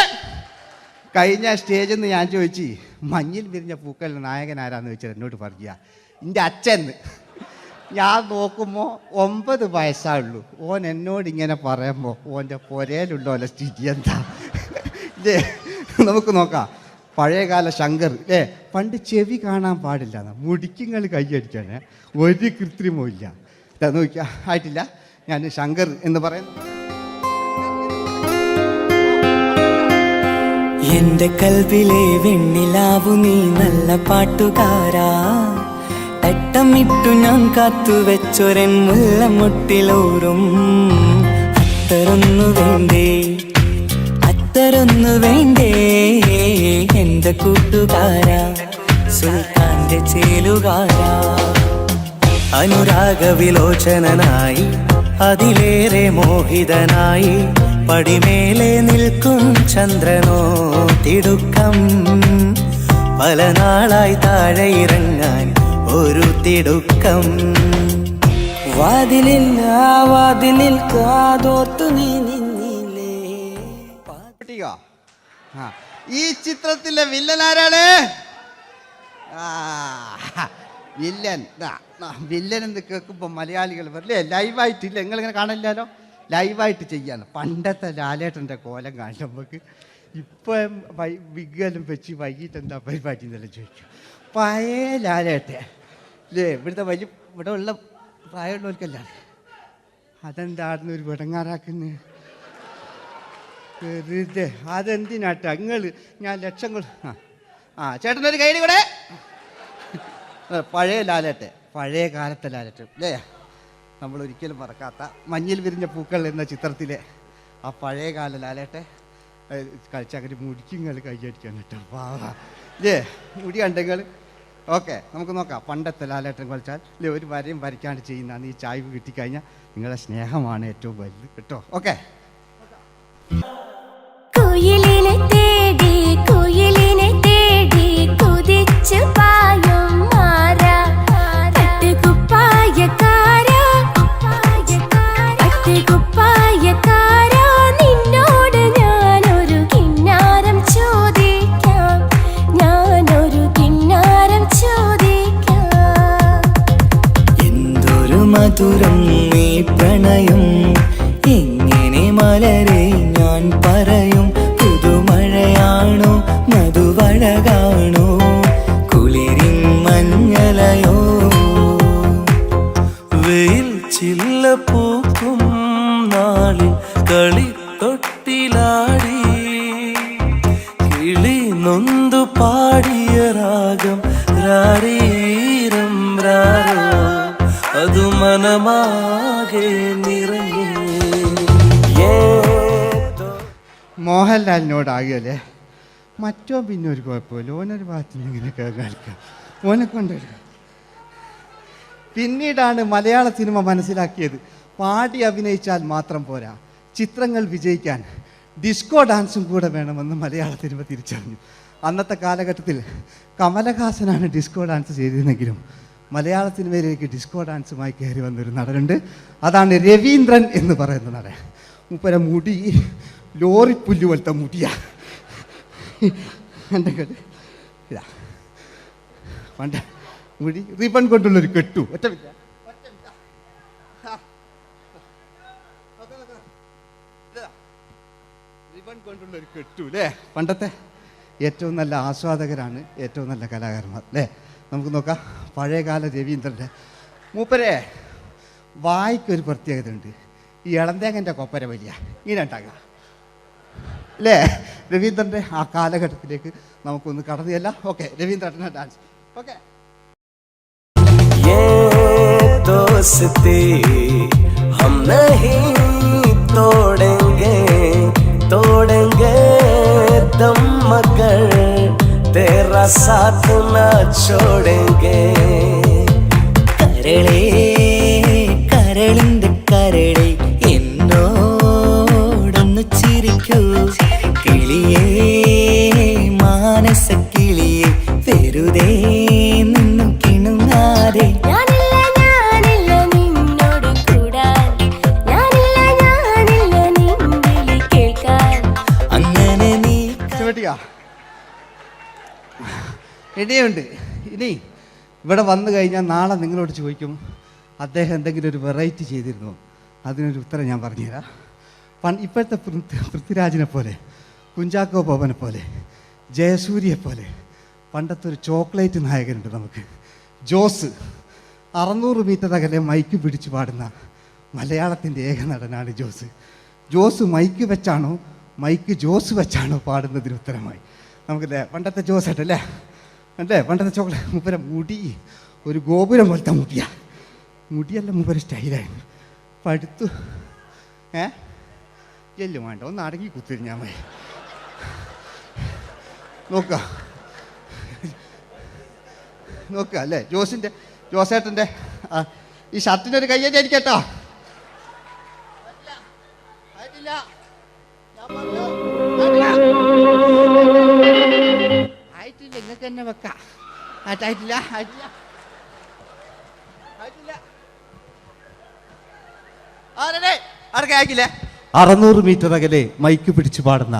കഴിഞ്ഞ സ്റ്റേജിൽ നിന്ന് ഞാൻ ചോദിച്ചു മഞ്ഞിൽ വിരിഞ്ഞ പൂക്കളിലെ നായകൻ ആരാന്ന് ചോദിച്ചാൽ എന്നോട് പറയുക എൻ്റെ അച്ഛൻ. ഞാൻ നോക്കുമ്പോൾ 9 വയസ്സായുള്ളൂ. ഓൻ എന്നോട് ഇങ്ങനെ പറയുമ്പോൾ ഓൻ്റെ പുരയിലുണ്ടോ അല്ല സ്ഥിതി എന്താ? ഇല്ലേ, നമുക്ക് നോക്കാം. പഴയകാല ശങ്കർ പണ്ട് ചെവി കാണാൻ പാടില്ല, മുടിക്കുങ്ങൾ കൈയടിക്കാണ്, ഒരു കൃത്രിമവും ഇല്ല. നോക്കിയാ ആയിട്ടില്ല. ഞാൻ ശങ്കർ എന്ന് പറയുന്നു. എന്റെ കൽവിലെ വെണ്ണിലാവു നീ നല്ല പാട്ടുകാരാ, തട്ടമിട്ടു ഞാൻ കാത്തു വെച്ചൊരൻ മുല്ലമുട്ടിലോറും. അത്തരൊന്നു വേണ്ടേ, അത്തരൊന്നു വേണ്ടേ എന്റെ കൂട്ടുകാരാ, സുൽത്താന്റെ ചേലുകാരാ. അനുരാഗവിലോചനായി അതിലേറെ മോഹിതനായി പടിമേലെ നിൽക്കും ചന്ദ്രനോ തിടുക്കം. പല നാളായി താഴെ ഇറങ്ങാൻ ഒരു തിടുക്കം. വാതിലിൽ കാതോർത്തു നീ നിന്നില്ലേ. ഈ ചിത്രത്തിലെ വില്ലൻ ആരാണ്? വില്ലൻ എന്ന് കേൾക്കുമ്പോൾ മലയാളികൾ വരില്ലേ ലൈവായിട്ടില്ല, നിങ്ങളിങ്ങനെ കാണില്ലല്ലോ, ലൈവായിട്ട് ചെയ്യാണ്. പണ്ടത്തെ ലാലേട്ടൻ്റെ കോലം കാണും നമുക്ക്. ഇപ്പം വിഗ്ഗെല്ലാം വെച്ച് വൈകിട്ട് എന്താ പരിപാടി എന്നെല്ലാം ചോദിക്കും. പഴയ ലാലേട്ടെ അല്ലേ, ഇവിടെ ഉള്ള പ്രായമുള്ളവർക്കല്ല. അതെന്താടുന്ന ഒരു വിടങ്ങാറാക്കുന്നത് വെറുതെ. അതെന്തിനാട്ട നിങ്ങൾ ഞാൻ ലക്ഷങ്ങൾ ചേട്ടനൊരു കൈഡി കൂടെ. പഴയ ലാലേട്ടെ, പഴയ കാലത്തെ ലാലേട്ട് അല്ലേ, നമ്മൾ ഒരിക്കലും മറക്കാത്ത മഞ്ഞിൽ വിരിഞ്ഞ പൂക്കൾ എന്ന ചിത്രത്തിലെ ആ പഴയ കാല ലാലേട്ടെ കളിച്ചങ്ങനെ മുടിക്കുങ്ങൾ കൈയടിക്കാൻ കേട്ടോ. അല്ലേ മുടി കണ്ടെങ്കിൽ ഓക്കെ, നമുക്ക് നോക്കാം. പണ്ടത്തെ ലാലേട്ടൻ കളിച്ചാൽ അല്ലേ ഒരു വരയും വരയ്ക്കാണ്ട് ചെയ്യുന്നതാണ്. ഈ ചായ്വ് കിട്ടിക്കഴിഞ്ഞാൽ നിങ്ങളുടെ സ്നേഹമാണ് ഏറ്റവും വലുത് കേട്ടോ. ഓക്കെ. കുയിലിനെ തേടി കുതിച്ചു പായും മാറാ പട്ടുകുപ്പായക്കാരാ നിന്നോട് ഞാനൊരു കിന്നാരം ചോദിക്കാം. എന്തൊരു മധുരം നീ പ്രണയം, എങ്ങനെ മലരെ ഞാൻ പറയും. പുതുമഴയാണോ മധുവഴകാണോ കുളിരിൻ മഞ്ഞലയോ. വെയിൽ ചില്ല പൂക്കും നാളിൽ കളി തൊട്ടിലാടി കിളി നൊന്തു പാടിയ രാഗം രാരീരം രാരോ അതു മനമാകെ നിറഞ്ഞേ. മോഹൻലാലിനോടാകല്ലേ മറ്റോ പിന്നെ ഒരു കുഴപ്പമില്ല, ഓനൊരു ഭാഗത്തിൽ ഇങ്ങനെയൊക്കെ കളിക്കാം, ഓനെ കൊണ്ടൊരു. പിന്നീടാണ് മലയാള സിനിമ മനസ്സിലാക്കിയത് പാടി അഭിനയിച്ചാൽ മാത്രം പോരാ, ചിത്രങ്ങൾ വിജയിക്കാൻ ഡിസ്കോ ഡാൻസും കൂടെ വേണമെന്ന് മലയാള സിനിമ തിരിച്ചറിഞ്ഞു. അന്നത്തെ കാലഘട്ടത്തിൽ കമലഹാസനാണ് ഡിസ്കോ ഡാൻസ് ചെയ്തിരുന്നെങ്കിലും മലയാള സിനിമയിലേക്ക് ഡിസ്കോ ഡാൻസുമായി കയറി വന്നൊരു നടനുണ്ട്. അതാണ് രവീന്ദ്രൻ എന്ന് പറയുന്ന നടൻ. മൂപ്പര മുടി ലോറിപ്പുല്ല് പോലത്തെ മുടിയാ. ഇതാ പണ്ട് മുടി റിബൺ കൊണ്ടുള്ളൊരു കെട്ടു. ഒറ്റ റിബൺ കൊണ്ടുള്ളൊരു കെട്ടു അല്ലേ. പണ്ടത്തെ ഏറ്റവും നല്ല ആസ്വാദകരാണ് ഏറ്റവും നല്ല കലാകാരന്മാർ അല്ലേ. നമുക്ക് നോക്കാം പഴയകാല രവീന്ദ്രൻ്റെ. മൂപ്പരെ വായിക്കൊരു പ്രത്യേകത ഉണ്ട്, ഈ ഇളന്തേങ്ങൻ്റെ കൊപ്പര വലിയ ഇങ്ങനെ ഉണ്ടാകുക അല്ലേ. രവീന്ദ്രൻ്റെ ആ കാലഘട്ടത്തിലേക്ക് നമുക്കൊന്ന് കടന്നു ചെല്ലാം. ഓക്കെ, രവീന്ദ്രൻ്റെ ഡാൻസ്. ഓക്കെ. दोस्ती हम नहीं तोड़ेंगे दम मगर तेरा साथ ना छोड़ेंगे. കരളിന്റെ കരളെ എന്നോടൊന്ന് ചിരിക്കൂ കിളിയേ മാനസ കിളിയെ വെറുതെ നിന്നു കിണുങ്ങാതെ. ഇനിയുണ്ട്. ഇനി ഇവിടെ വന്നു കഴിഞ്ഞാൽ നാളെ നിങ്ങളോട് ചോദിക്കും അദ്ദേഹം എന്തെങ്കിലും ഒരു വെറൈറ്റി ചെയ്തിരുന്നോ, അതിനൊരു ഉത്തരം ഞാൻ പറഞ്ഞുതരാം. ഇപ്പോഴത്തെ പൃഥ്വിരാജിനെ പോലെ, കുഞ്ചാക്കോ ബോബനെ പോലെ, ജയസൂര്യയെ പോലെ പണ്ടത്തെ ഒരു ചോക്ലേറ്റ് നായകനുണ്ട് നമുക്ക്, ജോസ്. 600 മീറ്റർ അകലെ മൈക്ക് പിടിച്ച് പാടുന്ന മലയാളത്തിൻ്റെ ഏക നടനാണ് ജോസ്. ജോസ് മൈക്ക് വെച്ചാണോ മൈക്ക് ജോസ് വെച്ചാണോ പാടുന്നതിന് ഉത്തരമായി നമുക്കല്ലേ പണ്ടത്തെ ജോസ് ആയിട്ടല്ലേ അല്ലേ. പണ്ടത്തെ ചോക്ലേറ്റ് മൂപ്പര മുടി ഒരു ഗോപുരം പോലത്തെ മുടിയാ. മുടിയല്ല മൂപ്പര സ്റ്റൈലായിരുന്നു. പടുത്തു എല്ലും വേണ്ട, ഒന്ന് അടങ്ങി കുത്തിരിഞ്ഞാൽ മതി. നോക്കുക അല്ലേ ജോസേട്ടൻ്റെ ഈ ഷർട്ടിനൊരു കയ്യടി അടിക്കട്ടോ. ആയിട്ടില്ല, നിങ്ങൾക്ക് തന്നെ വെക്കാം. ആയിട്ടില്ല, ആയിട്ടില്ല, ആയിട്ടില്ല. ആരൊക്കെ ആക്കില്ലേ? 600 മീറ്റർ അകലെ മൈക്ക് പിടിച്ചു പാടുന്ന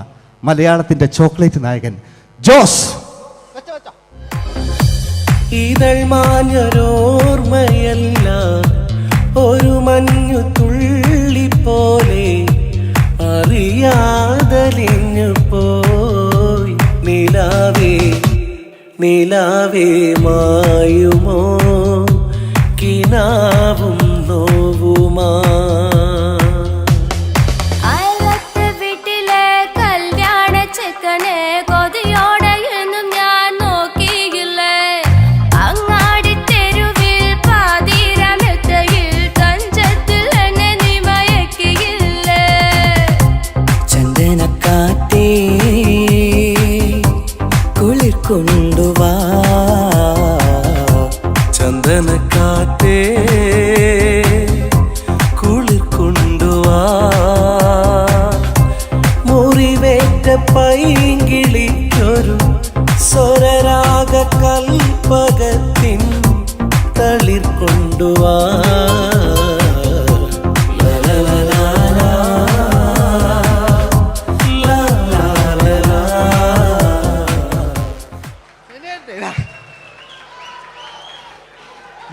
മലയാളത്തിന്റെ ചോക്ലേറ്റ് നായകൻ ജോസ്. ഇതൾ മാഞ്ഞൊരോർമ്മയല്ല, ഒരു മഞ്ഞു തുള്ളി പോലെ അറിയാതലിഞ്ഞു പോയി. നിലാവേ നിലാവേ മായുമോ കിനാവും നോവുമാ. അയലത്തെ വീട്ടിലെ കല്യാണ ചെക്കനെ കൊതിയോടെ എന്നും ഞാൻ നോക്കിയില്ലേ. അങ്ങാടി തെരുവിൽ പാതിരാമെത്തയിൽ തഞ്ചത്തിൽ എന്നെ നീ മയക്കിയില്ലേ. ചന്ദനക്കാറ്റേ കുളിർ കൊണ്ടുവാ, ചന്ദനക്കാറ്റേ കുളിർ കൊണ്ടുവാ. മുറിവേറ്റ പൈങ്കിളിക്കൊരു സ്വരരാഗ കൽപ്പകത്തിൻ തളിർ കൊണ്ടുവാ.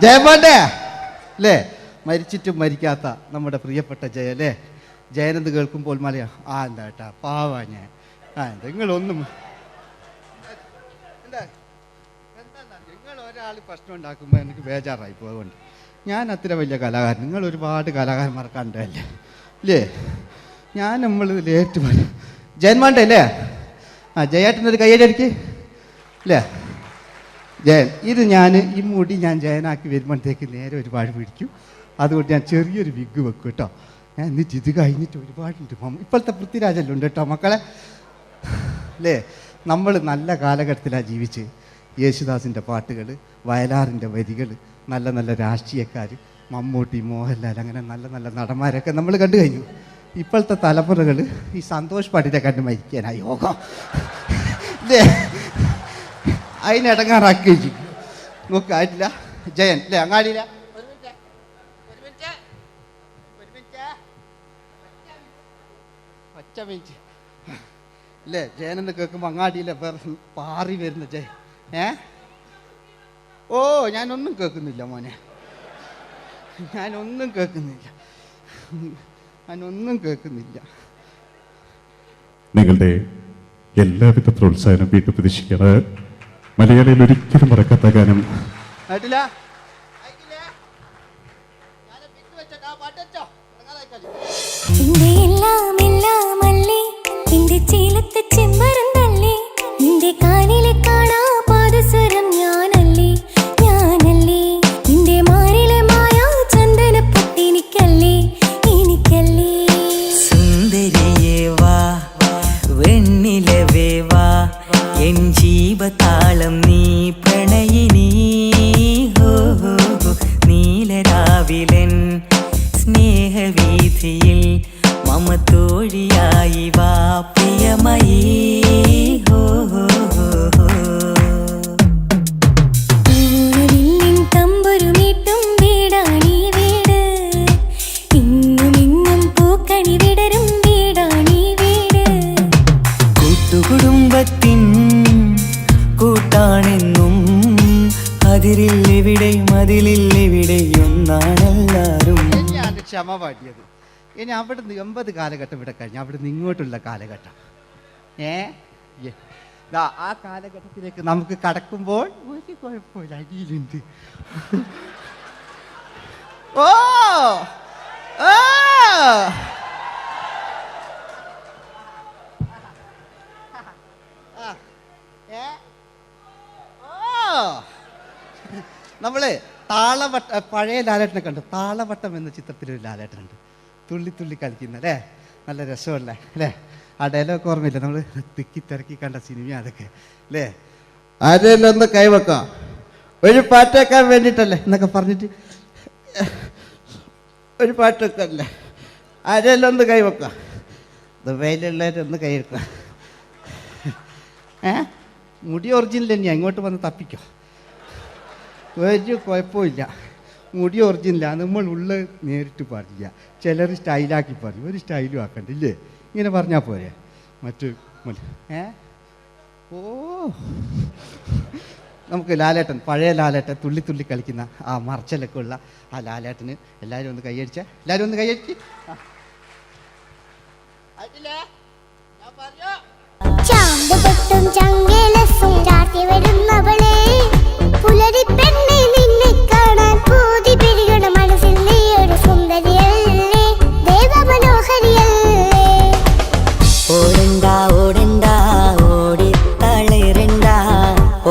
ജയമോന്റെ അല്ലേ, മരിച്ചിട്ടും മരിക്കാത്ത നമ്മുടെ പ്രിയപ്പെട്ട ജയ അല്ലേ. ജയനെന്ന് കേൾക്കുമ്പോൾ മലയാ എന്താ കേട്ടാ പാവാ ഞാൻ. നിങ്ങളൊന്നും എന്താ നിങ്ങൾ ഒരാൾ പ്രശ്നം ഉണ്ടാക്കുമ്പോൾ എനിക്ക് ബേജാറായി പോകുന്നുണ്ട്. ഞാൻ അത്ര വലിയ കലാകാരൻ, നിങ്ങൾ ഒരുപാട് കലാകാരന്മാരെ കണ്ടല്ലേ അല്ലേ. ഞാൻ നമ്മൾ ലേറ്റ് ജയന്മാണ്ടേ അല്ലേ. ജയേട്ടനൊരു കയ്യടിക്ക് അല്ലേ. ജയൻ, ഇത് ഞാൻ ഈ മുടി ഞാൻ ജയനാക്കി വരുമ്പോഴത്തേക്ക് നേരെ ഒരുപാട് പിടിക്കും. അതുകൊണ്ട് ഞാൻ ചെറിയൊരു വിഗ് വെക്കും കേട്ടോ. ഞാൻ എന്നിട്ട് ഇത് കഴിഞ്ഞിട്ട് ഒരുപാടുണ്ട്. ഇപ്പോഴത്തെ പൃഥ്വിരാജെല്ലാം ഉണ്ട് കേട്ടോ മക്കളെ അല്ലേ. നമ്മൾ നല്ല കാലഘട്ടത്തിലാണ് ജീവിച്ച്. യേശുദാസിൻ്റെ പാട്ടുകൾ, വയലാറിൻ്റെ വരികൾ, നല്ല നല്ല രാഷ്ട്രീയക്കാർ, മമ്മൂട്ടി, മോഹൻലാൽ, അങ്ങനെ നല്ല നല്ല നടന്മാരൊക്കെ നമ്മൾ കണ്ടു കഴിഞ്ഞു. ഇപ്പോഴത്തെ തലമുറകൾ ഈ സന്തോഷ് പാട്ടിനെ കണ്ട് മരിക്കാനായി യോഗം അല്ലേ. അതിനിടങ്ങാറാക്കി നോക്കായിട്ടില്ല ജയൻ അല്ലേ. അങ്ങാടിയില്ല ഒറ്റ മിനിറ്റ് അല്ലേ. ജയനെന്ന് കേൾക്കുമ്പോൾ അങ്ങാടിയില്ല പാറി വരുന്ന ജയൻ. ഓ ഞാനൊന്നും കേൾക്കുന്നില്ല മോനെ, ഞാനൊന്നും കേൾക്കുന്നില്ല. നിങ്ങളുടെ എല്ലാവിധ പ്രോത്സാഹനം വീണ്ടും പ്രതീക്ഷിക്കാറ്. മലയാളിയിൽ ഒരിക്കലും മറക്കാത്ത ഗാനം നിന്റെ എല്ലാം എല്ലാം അല്ലേ, നിന്റെ ചീലത്തെ ചെമ്മരുന്നല്ലേ, നിന്റെ കാലിലെ കാണാ പാദസരം ഞാനല്ലേ, ഞാനല്ലേ. നിന്റെ മാറിലെ മായാ ചന്ദനപ്പൊട്ട് എനിക്കല്ലേ, എനിക്കല്ലേ. സുന്ദരിയേ വാ, വെണ്ണിലവേ വാ, എൻ ജീവതാളം നീ പ്രണയിനി. ഹോ ഹോ ഹോ, നീലരാവിലൻ സ്നേഹവീഥിയിൽ മമ തോഴിയായി വാ പ്രിയമയീ. ഹോ ഹോ ഹോ ഹോ. പൂവില്ലിൻ തമ്പുരുമീട്ടും വീടാണീ വീട്, ഇന്നും ഇന്നും പൂക്കണി വിടരും വീടാണീ വീട്. കൂട്ടുകുടുംബത്തിൻ കൂട്ടാണെന്നും അതിരില്ലെവിടെയും അതിലില്ലെവിടെയൊന്നാണെല്ലാരും. ഞാൻ ക്ഷമ പാടിയത്. ഇനി അവിടുന്ന് 80 കാലഘട്ടം ഇവിടെ കഴിഞ്ഞു, അവിടുന്ന് ഇങ്ങോട്ടുള്ള കാലഘട്ടം ആ കാലഘട്ടത്തിലേക്ക് നമുക്ക് കടക്കുമ്പോൾ ഒരു കുഴപ്പമില്ല, അടിയിലുണ്ട്. ഓ ഓ നമ്മള് താളവട്ട പഴയ ലാലേട്ടനെ കണ്ടു. താളവട്ടം എന്ന ചിത്രത്തിലൊരു ലാലേട്ടനുണ്ട്, തുള്ളി തുള്ളി കളിക്കുന്ന അല്ലേ, നല്ല രസമല്ലേ അല്ലേ. ആ ഡയലോഗ് ഓർമ്മയില്ല, നമ്മൾ തിക്കി തിരക്കി കണ്ട സിനിമ അതൊക്കെ അല്ലേ. ആരെല്ലാം ഒന്ന് കൈവെക്കാം, ഒരു പാട്ടേക്കാൻ വേണ്ടിയിട്ടല്ലേ എന്നൊക്കെ പറഞ്ഞിട്ട് ഒരു പാട്ട് വെക്കല്ലേ. ആരെല്ലാം ഒന്ന് കൈവെക്കാം. ദുബൈയിലുള്ളവരൊന്ന് കൈയെടുക്കുക. മുടി ഒറിജിനൽ തന്നെയാണ്, ഇങ്ങോട്ട് വന്ന് തപ്പിക്കോ, ഒരു കുഴപ്പമില്ല. മുടി ഒറിജിനലാണ്, നമ്മൾ ഉള്ള നേരിട്ട് പറയില്ല. ചിലർ സ്റ്റൈലാക്കി പറയും, ഒരു സ്റ്റൈലും ആക്കണ്ടില്ലേ, ഇങ്ങനെ പറഞ്ഞാൽ പോരെ. ഓ നമുക്ക് ലാലേട്ടൻ, പഴയ ലാലേട്ടൻ, തുള്ളി തുള്ളി കളിക്കുന്ന ആ മറച്ചലൊക്കെ ഉള്ള ആ ലാലേട്ടന് എല്ലാവരും ഒന്ന് കൈയടിച്ച, എല്ലാവരും ഒന്ന് കൈയടിച്ച്. ചാമ്പുപൊട്ടും ചങ്കേലസും ചാർത്തി വരുന്നവളെ, പുലരി പെണ്ണെ നിന്നെ കാണാൻ പൂതി പിടികണ മനസ്സിൽ നീ ഒരു സുന്ദരിയല്ലേ, ദേവമനോഹരിയല്ലേ. ഓടണ്ട ഓടണ്ട ഓടിത്തളരണ്ട,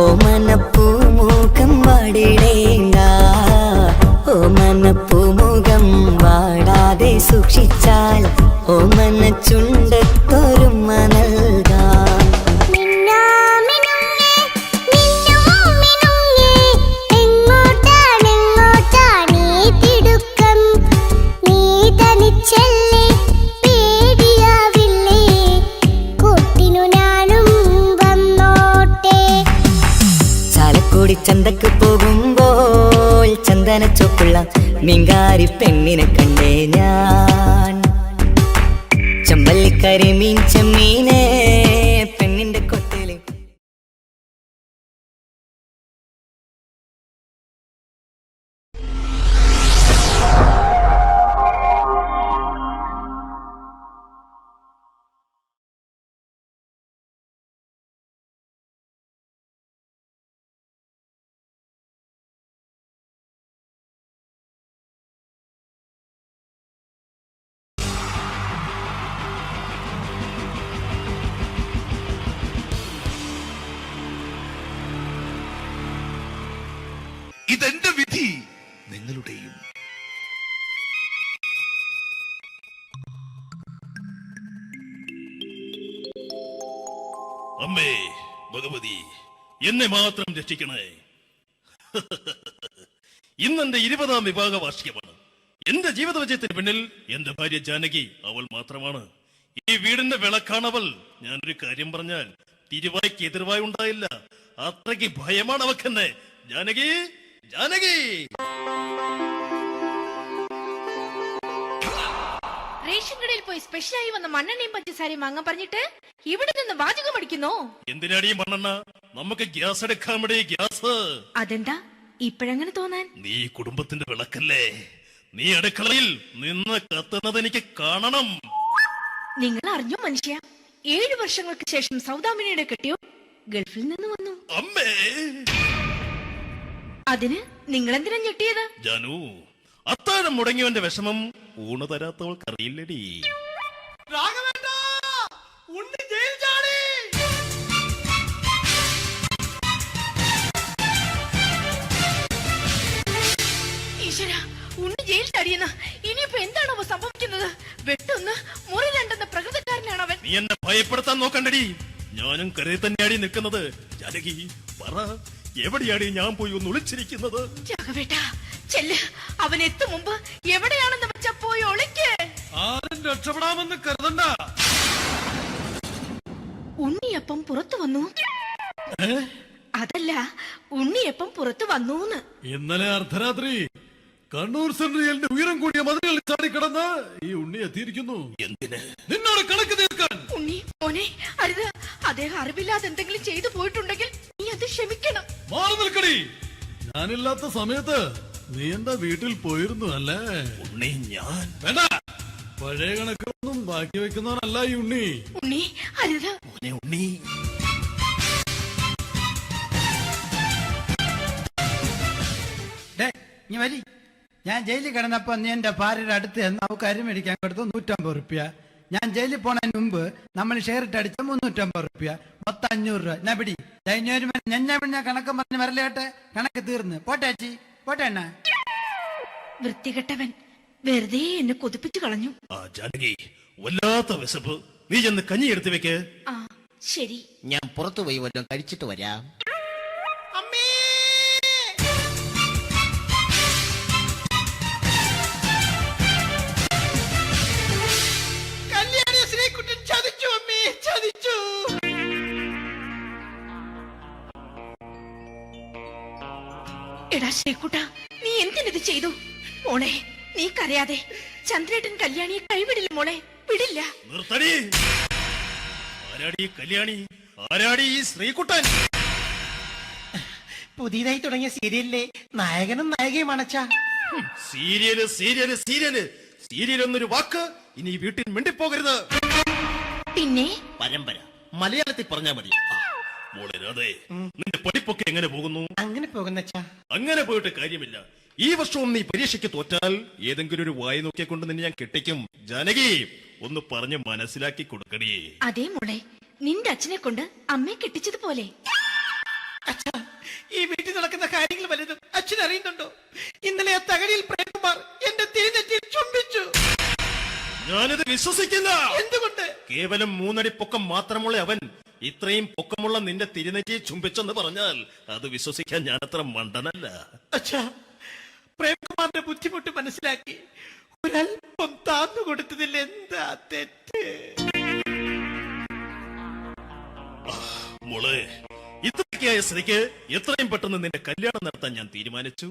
ഓമനപ്പൂമുഖം വാടിടേണ്ട, ഓമനപ്പൂമുഖം വാടാതെ സൂക്ഷിച്ചാൽ ഓമന ചുണ്ടത്തൊരുമ നൽകാം. ചന്തക്ക് പോകുമ്പോൾ ചന്ദനച്ചൊപ്പുള്ള മീൻകാരി പെണ്ണിനെ കണ്ടേ ഞാൻ, ചമ്പല്ലിക്കരിമീൻ ചെമ്മീനെ പെണ്ണിന്റെ കൊട്ടയില്. ഇതെന്റെ വിധി, നിങ്ങളുടെയും. അമ്മേ ഭഗവതി, എന്നെ മാത്രം രക്ഷിക്കണേ. ഇന്നെന്റെ 20ാം വിവാഹ വാർഷികമാണ്. എന്റെ ജീവിത വിജയത്തിന് പിന്നിൽ എന്റെ ഭാര്യ ജാനകി, അവൾ മാത്രമാണ്. ഈ വീടിന്റെ വിളക്കാണവൾ. ഞാനൊരു കാര്യം പറഞ്ഞാൽ തിരുവായ്ക്ക് എതിർവായി ഉണ്ടായില്ല, അത്രയ്ക്ക് ഭയമാണ് അവക്കെന്നെ. ജാനകി, ജാനകി. റേഷൻ കടയിൽ പോയി സ്പെഷ്യലായി വന്ന മണ്ണെണ്ണയും പഞ്ചസാരയും വാങ്ങാൻ പറഞ്ഞിട്ട് ഇവിടെ നിന്ന് വാചകം അടിക്കുന്നോ? എന്തിനാടി മണ്ണെണ്ണ? നമുക്ക് ഗ്യാസ് എടുക്കാൻ വേണ്ടി ഗ്യാസ്. അതെന്താ ഇപ്പഴങ്ങനെ തോന്നാൻ? നീ കുടുംബത്തിന്റെ വിളക്കല്ലേ, നീ അടുക്കളയിൽ നിന്ന് കത്തുന്നത് എനിക്ക് കാണണം. നിങ്ങൾ അറിഞ്ഞോ മനുഷ്യ, 7 വർഷങ്ങൾക്ക് ശേഷം സൗദാമിനിയുടെ കെട്ടിയോ ഗൾഫിൽ നിന്ന് വന്നു. അമ്മേ, അതിന് നിങ്ങൾ എന്തിനാ ഞെട്ടിയത്? ജാനു, അത്താഴം മുടങ്ങിയവന്റെ വിഷമം ഊണ് തരാത്തവൾക്ക് അറിയില്ലടി. ഈശ്വര, ഉണ്ണി ജയിൽ ചാടിയെന്ന. ഇനിയിപ്പോ എന്താണോ സംഭവിക്കുന്നത്? വെട്ടൊന്ന് മുറി രണ്ടെന്ന പ്രകൃതക്കാരനാണ് അവൻ. നീ എന്നെ ഭയപ്പെടുത്താൻ നോക്കണ്ടടി, ഞാനും കരയിൽ തന്നെയാടി നിൽക്കുന്നത്. ജാനകി പറ, എവിടെയാടി ഞാൻ പോയി ഒന്ന് ഒളിച്ചിരിക്കുന്നത്? രാഘവേട്ടാ, ചെല്ല്, അവൻ എത്തും മുമ്പ് എവിടെയാണെന്ന് വെച്ചാ പോയി ഒളിക്ക്. ആരും രക്ഷപ്പെടാമെന്ന് കരുതണ്ട. ഉണ്ണിയപ്പം പുറത്തു വന്നു. അതല്ല, ഉണ്ണിയപ്പം പുറത്തു വന്നൂന്ന്. ഇന്നലെ അർദ്ധരാത്രി കണ്ണൂർ സെൻട്രലിന്റെ ഉയരം കൂടിയ മതിലുകളിൽ ചാടിക്കിടന്ന് ഈ ഉണ്ണി എത്തിയിരിക്കുന്നു. എന്തിന്? നിന്നോട് കണക്ക് തീർക്കാൻ. ഉണ്ണി മോനെ, അരുത്. അദ്ദേഹം അറിവില്ലാതെ എന്തെങ്കിലും ചെയ്തു പോയിട്ടുണ്ടെങ്കിൽ നീ അത് ക്ഷമിക്കണം. മാറി നിൽക്കടി. ഞാനില്ലാത്ത സമയത്ത് നീ എന്താ വീട്ടിൽ പോയിരുന്നു അല്ലേ? ഉണ്ണി, ഞാൻ വേണ്ട. പഴയ കണക്കൊന്നും ബാക്കി വെക്കുന്നവനല്ല ഈ ഉണ്ണി. ഉണ്ണി, അരുത്. മോനെ ഉണ്ണി. ഞാൻ ജയിലിൽ കിടന്നപ്പോ നീ എന്റെ ഭാര്യയുടെ അടുത്ത് നമുക്ക് അരി മേടിക്കാൻ കൊടുത്തു 150 റുപ്യ. ഞാൻ ജയിലിൽ പോണതിന് മുമ്പ് നമ്മൾ ഷെയർ ഇട്ട് അടിച്ച 350 റുപ്യ, മൊത്തം 500 രൂപ. ഞാൻ പിടി ഞാൻ കണക്ക് പറഞ്ഞ് വരലേട്ടെ. കണക്ക് തീർന്ന് പോട്ടെ ചേച്ചി, പോട്ടെ എണ്ണ. വൃത്തികെട്ടവൻ വെറുതെ എന്നെ കൊതിപ്പിച്ചു കളഞ്ഞു. ആ ജാനകി, വല്ലാത്ത വിശപ്പ്. നീ ചെന്ന് കഞ്ഞി എടുത്തു വെക്ക്. ആ ശരി, ഞാൻ പുറത്തു പോയി വല്ലതും കഴിച്ചിട്ട് വരാം. കല്യാണി ശ്രീകുട്ടൻ ശ്രീകുട്ടാ, നീ എന്തിനിത് ചെയ്തു? മോളെ, നീ കരയാതെ. ചന്ദ്രേട്ടൻ കല്യാണിയെ കൈവിടില്ല മോളെ, വിടില്ല. നിർത്തടി. ആരാടി കല്യാണി? ആരാടി ഈ ശ്രീകുട്ടൻ? പുതിയതായി തുടങ്ങിയ സീരിയലിലെ നായകനും നായികയുമാണ് അച്ഛാ. സീരിയല് സീരിയല് സീരിയല് സീരിയൽ എന്നൊരു വാക്ക് ഇനി ഈ വീട്ടിൽ മിണ്ടിപ്പോകരുത്. പിന്നെ പരമ്പര മലയാളത്തിൽ പറഞ്ഞാ മതി. മോളെ രാധേ, നിന്റെ പഠിപ്പൊക്കെ എങ്ങനെ പോകുന്നു? അങ്ങനെ പോകുന്ന അച്ഛാ. അങ്ങനെ പോയിട്ട് കാര്യമില്ല. ഈ വർഷവും നീ പരീക്ഷയ്ക്ക് തോറ്റാൽ ഏതെങ്കിലും ഒരു വായി നോക്കിയെ കൊണ്ട് നിന്നെ ഞാൻ കെട്ടിക്കും. ജാനകി, ഒന്ന് പറഞ്ഞ് മനസ്സിലാക്കി കൊടുക്കണേ. അതേ മോളെ, നിന്റെ അച്ഛനെ കൊണ്ട് അമ്മയെ കെട്ടിച്ചതുപോലെ. അച്ഛാ, ഈ വീട്ടിൽ നടക്കുന്ന കാര്യങ്ങൾ വലുതും അച്ഛൻ അറിയുന്നുണ്ടോ? ഇന്നലെ ആ തകഴിയിൽ പ്രേംകുമാർ എന്റെ തിരുനെറ്റിയിൽ ചുംബിച്ചു. ഞാനിത് വിശ്വസിക്കില്ല. എന്തുകൊണ്ട്? കേവലം 3 അടി പൊക്കം മാത്രമുള്ള അവൻ ഇത്രയും പൊക്കമുള്ള നിന്റെ തിരുനെറ്റിയെ ചുംബിച്ചെന്ന് പറഞ്ഞാൽ അത് വിശ്വസിക്കാൻ ഞാൻ അത്ര മണ്ടനല്ല. അച്ഛാ, പ്രേംകുമാറിന്റെ ബുദ്ധിമുട്ട് മനസ്സിലാക്കി ഒരല്പം താന്നു കൊടുത്തതിൽ എന്താ തെറ്റ്? മോളെ, ഇത്രയ്ക്കായ സ്ഥിതിക്ക് എത്രയും പെട്ടെന്ന് നിന്റെ കല്യാണം നടത്താൻ ഞാൻ തീരുമാനിച്ചു.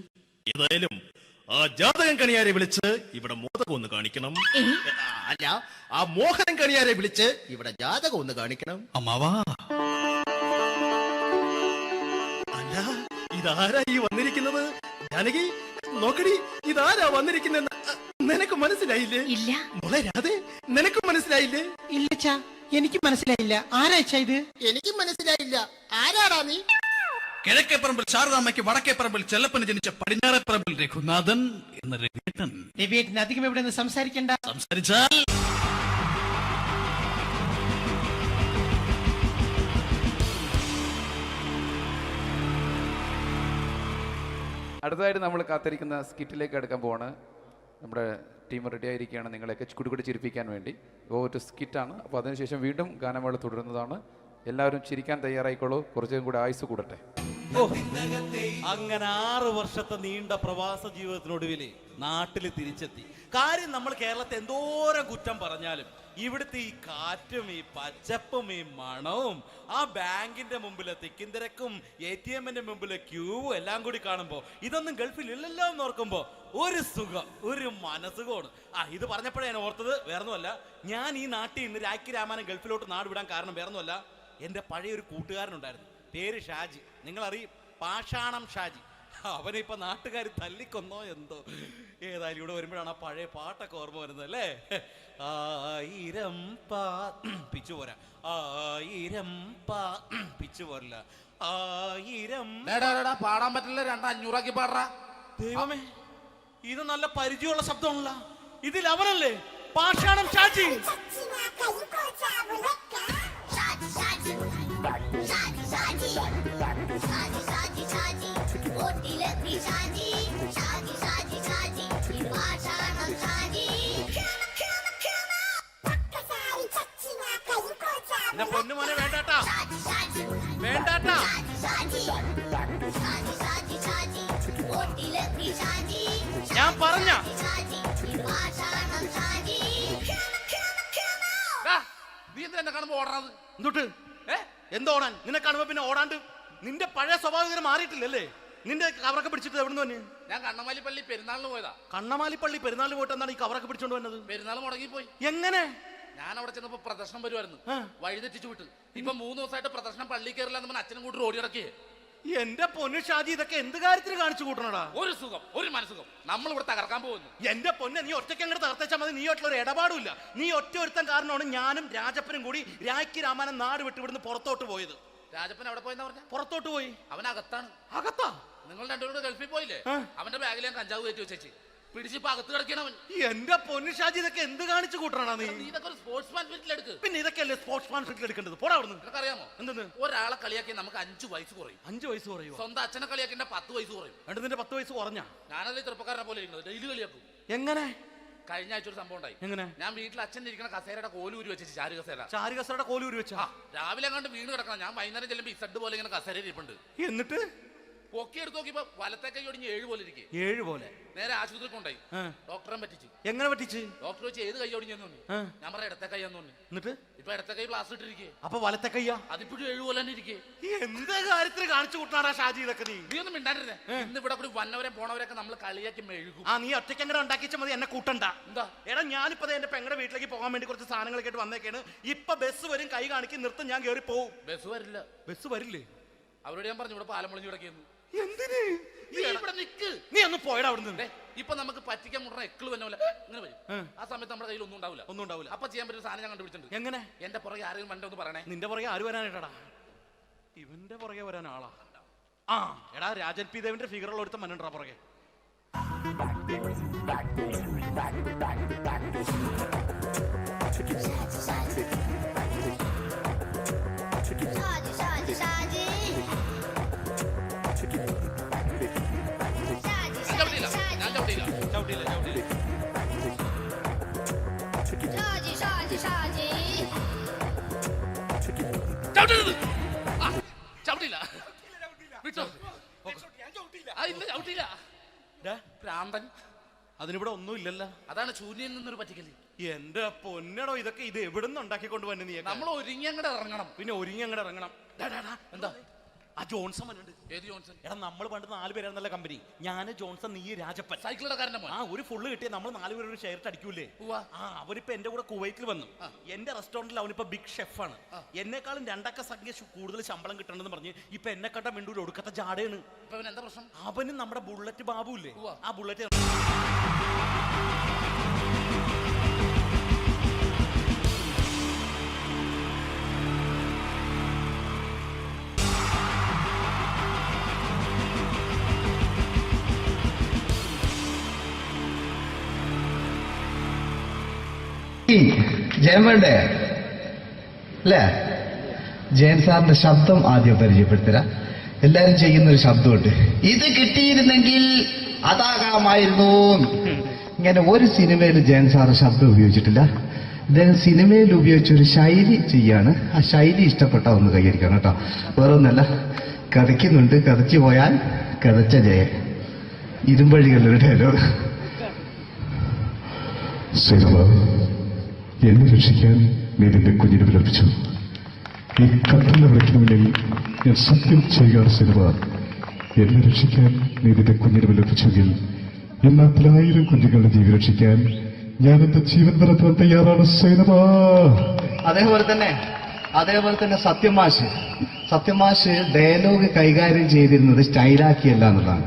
ഏതായാലും ആ ജാതകം കണിയാരെ വിളിച്ച് ഇവിടെ മോദകം ഒന്ന് കാണിക്കണം. അല്ല, ആ മോഹനം കണിയാരെ വിളിച്ച് ഇവിടെ ജാതകം ഒന്ന് കാണിക്കണം. അമ്മാവാ, അല്ല ഇതാരാ ഈ വന്നിരിക്കുന്നത്? ജാനകി നോക്കടി, ഇതാരാ വന്നിരിക്കുന്നെന്ന് നിനക്ക് മനസ്സിലായില്ലേ? ഇല്ല. മോളെ രാധേ, നിനക്ക് മനസ്സിലായില്ലേ? ഇല്ലച്ചാ, എനിക്ക് മനസ്സിലായില്ല. ആരാച്ചാ ഇത്? എനിക്കും മനസ്സിലായില്ല. ആരാടാ നീ? കിഴക്കേപ്പറമ്പിൽ ശാരദാമ്മയ്ക്ക് വടക്കേപ്പറമ്പിൽ ചെല്ലപ്പന് ജനിച്ച പടിഞ്ഞാറേപ്പറമ്പിൽ രഘുനാഥൻ എന്ന രവിയേട്ടൻ. രവിയേട്ടൻ അധികം ഇവിടെ നിന്ന് സംസാരിക്കണ്ട. സംസാരിച്ചാൽ അടുത്തതായിട്ട് നമ്മൾ കാത്തിരിക്കുന്ന സ്കിറ്റിലേക്ക് അടുക്കാൻ പോവാണ്. നമ്മുടെ ടീം റെഡി ആയിരിക്കുകയാണ് നിങ്ങളെയൊക്കെ കുടുകുടി ചിരിപ്പിക്കാൻ വേണ്ടി. ഒരു സ്കിറ്റാണ്. അപ്പോൾ അതിനുശേഷം വീണ്ടും ഗാനമേള തുടരുന്നതാണ്. എല്ലാവരും ചിരിക്കാൻ തയ്യാറായിക്കോളൂ. കുറച്ചും കൂടെ ആയുസ് കൂടട്ടെ. അങ്ങനെ 6 വർഷത്തെ നീണ്ട പ്രവാസ ജീവിതത്തിനൊടുവിൽ നാട്ടിൽ തിരിച്ചെത്തി. കാര്യം നമ്മൾ കേരളത്തെ എന്തോരം കുറ്റം പറഞ്ഞാലും ഇവിടുത്തെ ഈ കാറ്റും ഈ പച്ചപ്പും ഈ മണവും ആ ബാങ്കിന്റെ മുമ്പിലെ തിക്കും തിരക്കും ATM-ന്റെ മുമ്പിലെ ക്യൂവും എല്ലാം കൂടി കാണുമ്പോൾ ഇതൊന്നും ഗൾഫിൽ ഇല്ലല്ലോ എന്ന് ഓർക്കുമ്പോൾ ഒരു സുഖം, ഒരു മനസുഖമാണ്. ഇത് പറഞ്ഞപ്പോഴേ ഞാൻ ഓർത്തത് വേറൊന്നുമല്ല, ഞാൻ ഈ നാട്ടിൽ ഇന്ന് രാഖി രാമായണം ഗൾഫിലോട്ട് നാട് വിടാൻ കാരണം വേറൊന്നുമല്ല, എൻ്റെ പഴയ ഒരു കൂട്ടുകാരനുണ്ടായിരുന്നു, പേര് ഷാജി. നിങ്ങളറിയും, പാഷാണം ഷാജി. അവനിപ്പോ നാട്ടുകാർ തല്ലിക്കൊന്നോ എന്തോ. ഏതായാലും ഇവിടെ വരുമ്പോഴാണ് ആ പഴയ പാട്ടൊക്കെ ഓർമ്മ വരുന്നത് അല്ലേ? 1000 പിച്ചു പോരാ, 1000 പിച്ചു പോരില്ല, 1000 പാടാൻ പറ്റില്ല. 200 പാടാ. ദൈവമേ, ഇത് നല്ല പരിചയമുള്ള ശബ്ദമാണല്ലോ. ഇതിൽ അവനല്ലേ പാഷാണം ഷാജി? പൊന്നുമോനെ വേണ്ടാട്ടാ, വേണ്ടാട്ടാ. ഞാൻ പറഞ്ഞ നീ എന്തിനാ കാണുമ്പോ ഓടാത്? എന്തൊട്ട് എന്തോടാൻ? നിന്നെ കാണുമ്പോ പിന്നെ ഓടാണ്ട്? നിന്റെ പഴയ സ്വഭാവം മാറിയിട്ടില്ലല്ലേ? നിന്റെ കവറൊക്കെ പിടിച്ചിട്ട് എവിടെ നിന്ന് തന്നെ? ഞാൻ കണ്ണമാലിപ്പള്ളി പെരുന്നാളിന് പോയതാ. കണ്ണമാലിപ്പള്ളി പെരുന്നാളിന് പോയിട്ട് എന്താണ് ഈ കവറൊക്കെ പിടിച്ചോണ്ട് വന്നത്? പെരുന്നാൾ മുടങ്ങിപ്പോയി. എങ്ങനെ? ഞാൻ അവിടെ ചെന്നപ്പോ പ്രദർശനം വരുമായിരുന്നു, വഴിതെറ്റിച്ചു വിട്ട്. ഇപ്പൊ 3 ദിവസമായിട്ട് പ്രദർശനം പള്ളി കയറില്ല എന്ന് അച്ഛനും കൂട്ടി ഓടി ഇറക്കിയേ. എന്റെ പൊന്നു ഷാജി, ഇതൊക്കെ എന്ത് കാര്യത്തിന് കാണിച്ചു കൂട്ടണടാ? ഒരു സുഖം, ഒരു മനസുഖം. നമ്മൾ ഇവിടെ തകർക്കാൻ പോകുന്നു. എന്റെ പൊന്നെ, നീ ഒറ്റയ്ക്ക് അങ്ങോട്ട് തകർത്തേച്ചാൽ മതി. നീ ഒട്ടുള്ള ഒരു ഇടപാടില്ല. നീ ഒറ്റ ഒരുത്തൻ കാരണമാണ് ഞാനും രാജപ്പനും കൂടി രാഖി രാമായണം നാട് വിട്ട് ഇവിടുന്ന് പുറത്തോട്ട് പോയത്. രാജപ്പൻ എവിടെ പോയെന്നാ പറഞ്ഞ? പുറത്തോട്ട് പോയി. അവനകത്താണ്. അകത്താ? നിങ്ങൾ രണ്ടുപേരും ഗൾഫിൽ പോയില്ലേ? അവന്റെ ബാഗിൽ ഞാൻ കഞ്ചാവ് കയറ്റി വെച്ചേച്ച് പിടിച്ചിപ്പോ അകത്ത് കിടക്കണവൻ. എന്റെ പൊന്നു ഷാജി, ഇതൊക്കെ എന്ത് കാണിച്ചു കൂട്ടണ നീ? ഇതൊക്കെ ഒരു സ്പോർട്സ്മാൻ ഫീൽഡിൽ എടുക്ക്. പിന്നെ ഇതൊക്കെയല്ലേ സ്പോർട്സ്മാൻ ഫീൽഡിൽ എടുക്കേണ്ടത്? പോടാ അവിടുന്ന്. നിനക്കറിയാമോ എന്തെന്ന്? ഒരാളെ കളിയാക്കി നമുക്ക് 5 വയസ്സ് കുറയും. 5 വയസ്സ് കുറയും? സ്വന്തം അച്ഛനെ കളിയാക്കി 10 വയസ്സ് കുറയും. എന്നിട്ട് നിന്റെ 10 വയസ്സ് കുറഞ്ഞ? ഞാനത് ചെറുപ്പക്കാരനെ പോലെ ഇരിക്കുന്നത്, ഡെയിലി കളിയാക്കും. എങ്ങനെ? കഴിഞ്ഞ ആഴ്ച ഒരു സംഭവം ഉണ്ടായി. എങ്ങനെ? ഞാൻ വീട്ടിൽ അച്ഛൻ ഇരിക്കുന്ന കസേരയുടെ കോലൂരി വെച്ചു. ചാരു കസേരയുടെ കോലൂരി വെച്ചാ? രാവിലെ കണ്ട് വീണ് കിടക്കണം. ഞാൻ വൈകുന്നേരം ചെല്ലുമ്പോ ഇസഡ് പോലെ ഇങ്ങനെ കസേര ഇരിപ്പുണ്ട്. എന്നിട്ട് പൊക്കി എടുത്ത് നോക്കിയപ്പോ വലത്തെ കൈ ഒടിഞ്ഞ് 7 പോലെ ഇരിക്കും. 7 പോലെ. നേരെ ആശുപത്രിയിൽ കൊണ്ടായി. ഡോക്ടറെ പറ്റിച്ചു. എങ്ങനെ പറ്റിച്ച്? ഡോക്ടർ വെച്ച് ഏത് കൈ ഒടിഞ്ഞെന്ന് പറഞ്ഞു. ഞാൻ പറയാം ഇടത്തെ കൈ എന്ന് പറഞ്ഞു. എന്നിട്ട് ഇപ്പൊ ഇടത്തെ കൈ പ്ലാസ്റ്റർ ഇട്ടിരിക്കേ. അപ്പൊ വലത്തെ കൈയാ? അതിപ്പോഴും 7 പോലെ തന്നെ ഇരിക്കേ. എന്താ കാര്യത്തിന് കാണിച്ചു കൂട്ടാടാ ഷാജി ഇതൊക്കെ? നീ ഒന്നും മിണ്ടാണ്ടിരുന്നേ. ഇന്ന് ഇവിടെ കൂടി വന്നവരെ പോണവരൊക്കെ നമ്മൾ കളിയാക്കി മെഴുകും. നീ ഒറ്റയ്ക്ക് അങ്ങനെ ഉണ്ടാക്കിച്ച മതി, എന്നെ കൂട്ടണ്ട. എന്താ എടാ, ഞാനിപ്പോ എന്റെ പെങ്ങളുടെ വീട്ടിലേക്ക് പോകാൻ വേണ്ടി കുറച്ച് സാധനങ്ങളൊക്കെ ആയിട്ട് വന്നേക്കാണ്. ഇപ്പൊ ബസ് വരും, കൈ കാണിക്കും, നിർത്തും, ഞാൻ കയറി പോവും. ബസ് വരില്ല. ബസ് വരില്ലേ? അവരോട് ഞാൻ പറഞ്ഞു ഇവിടെ പാലം പൊളിഞ്ഞു കിടക്കുന്നു. എന്തിന്? നീ ഇവിടെ നിക്ക്. നീ ഒന്ന് പോയടാ അവിടെ നിന്ന്. ഇപ്പൊ നമുക്ക് പറ്റിക്കാൻ മുട്ട എക്കിള് വന്ന പോലെ ഇങ്ങനെ വരും. ആ സമയത്ത് നമ്മുടെ കയ്യിൽ ഒന്നും ഉണ്ടാവില്ല. അപ്പൊ ചെയ്യാൻ പറ്റുന്ന സാധനം ഞാൻ കണ്ടുപിടിച്ചിട്ടുണ്ട്. എങ്ങനെ? എന്റെ പുറകെ ആരെങ്കിലും വണ്ടി ഒന്ന് പറയണേ. നിന്റെ പുറകെ ആര് വരാനായിട്ടാടാ? ഇവന്റെ പുറകെ വരാൻ ആളാ. എടാ, രാജൻ പി ദേവിന്റെ ഫിഗറുള്ള ഒരുത്ത മനുണ്ടാ പുറകെ. അതിനിവിടെ ഒന്നും ഇല്ലല്ലോ. അതാണ് ശൂന്യൻ നിന്നൊരു പറ്റിക്കല്. എന്റെ പൊന്നടോ, ഇതൊക്കെ ഇത് എവിടുന്ന് ഉണ്ടാക്കിക്കൊണ്ട് വന്നു? നീ നമ്മൾ ഒരുങ്ങി അങ്ങോട്ട് ഇറങ്ങണം. പിന്നെ ഒരുങ്ങി അങ്ങോട്ട് ഇറങ്ങണം. എന്താ ആ ജോൺസൺ വന്നുണ്ട്. ഏത് ജോൺസൺ? എടാ, നമ്മൾ പണ്ട് 4 പേരായിരുന്നല്ല കമ്പനി. ഞാൻ, ജോൺസൺ, നീ, രാജപ്പൻ. സൈക്കിളുടെ കാരന്റെ മോൻ. ഒരു ഫുള്ള് കിട്ടിയ നമ്മൾ 4 പേര് ഒരു ഷെയർ അടിക്കൂലേ? അവരിപ്പോ എന്റെ കൂടെ കുവൈറ്റിൽ വന്നു. എന്റെ റെസ്റ്റോറന്റിൽ അവനിപ്പോ ബിഗ് ഷെഫാണ്. എന്നെക്കാളും 2 അക്ക സംഖ്യ കൂടുതൽ ശമ്പളം കിട്ടണമെന്ന് പറഞ്ഞ് ഇപ്പൊ എന്നെക്കാട്ട മിണ്ടൂര് ഒടുക്കത്തെ ജാടയാണ്. എന്താ പ്രശ്നം? അവന് നമ്മുടെ ബുള്ളറ്റ് ബാബു ഇല്ലേ, ആ ബുള്ളറ്റ് ജയൻ വേണ്ടേ അല്ലേ? ജയൻ സാറിന്റെ ശബ്ദം ആദ്യം പരിചയപ്പെടുത്തരാ. എല്ലാരും ചെയ്യുന്നൊരു ശബ്ദമുണ്ട്. ഇത് കിട്ടിയിരുന്നെങ്കിൽ അതാകാമായിരുന്നു. ഇങ്ങനെ ഒരു സിനിമയിൽ ജയൻ സാറ് ശബ്ദം ഉപയോഗിച്ചിട്ടില്ല. അദ്ദേഹം സിനിമയിൽ ഉപയോഗിച്ചൊരു ശൈലി ചെയ്യാണ്. ആ ശൈലി ഇഷ്ടപ്പെട്ട ഒന്ന് കൈകരിക്കണം കേട്ടോ. വേറെ ഒന്നല്ല, കഥയ്ക്കുന്നുണ്ട്. കഥച്ചു പോയാൽ കഥച്ച ജയൻ. ഇരുമ്പഴികളുടെ ഡയലോഗ്. എന്നെ രക്ഷിക്കാൻ നീ നിന്റെ കുഞ്ഞിനെ വിലപിച്ചു. ഈ കത്തലിന്റെ വിളക്കിന് മുന്നിൽ ഞാൻ സത്യം ചെയ്യുകയാണ് സിനിമ. എന്നെ രക്ഷിക്കാൻ നീ നിന്റെ കുഞ്ഞിനെ വിലപിച്ചെങ്കിൽ എന്നാൽ 1000 കുഞ്ഞുങ്ങളുടെ ജീവൻ രക്ഷിക്കാൻ ഞാൻ എന്റെ ജീവൻ നടത്താൻ തയ്യാറാണ് സിനിമ. അതേപോലെ തന്നെ സത്യമാഷ് ഡയലോഗ് കൈകാര്യം ചെയ്തിരുന്നത് സ്റ്റൈലാക്കിയല്ല എന്നുള്ളതാണ്.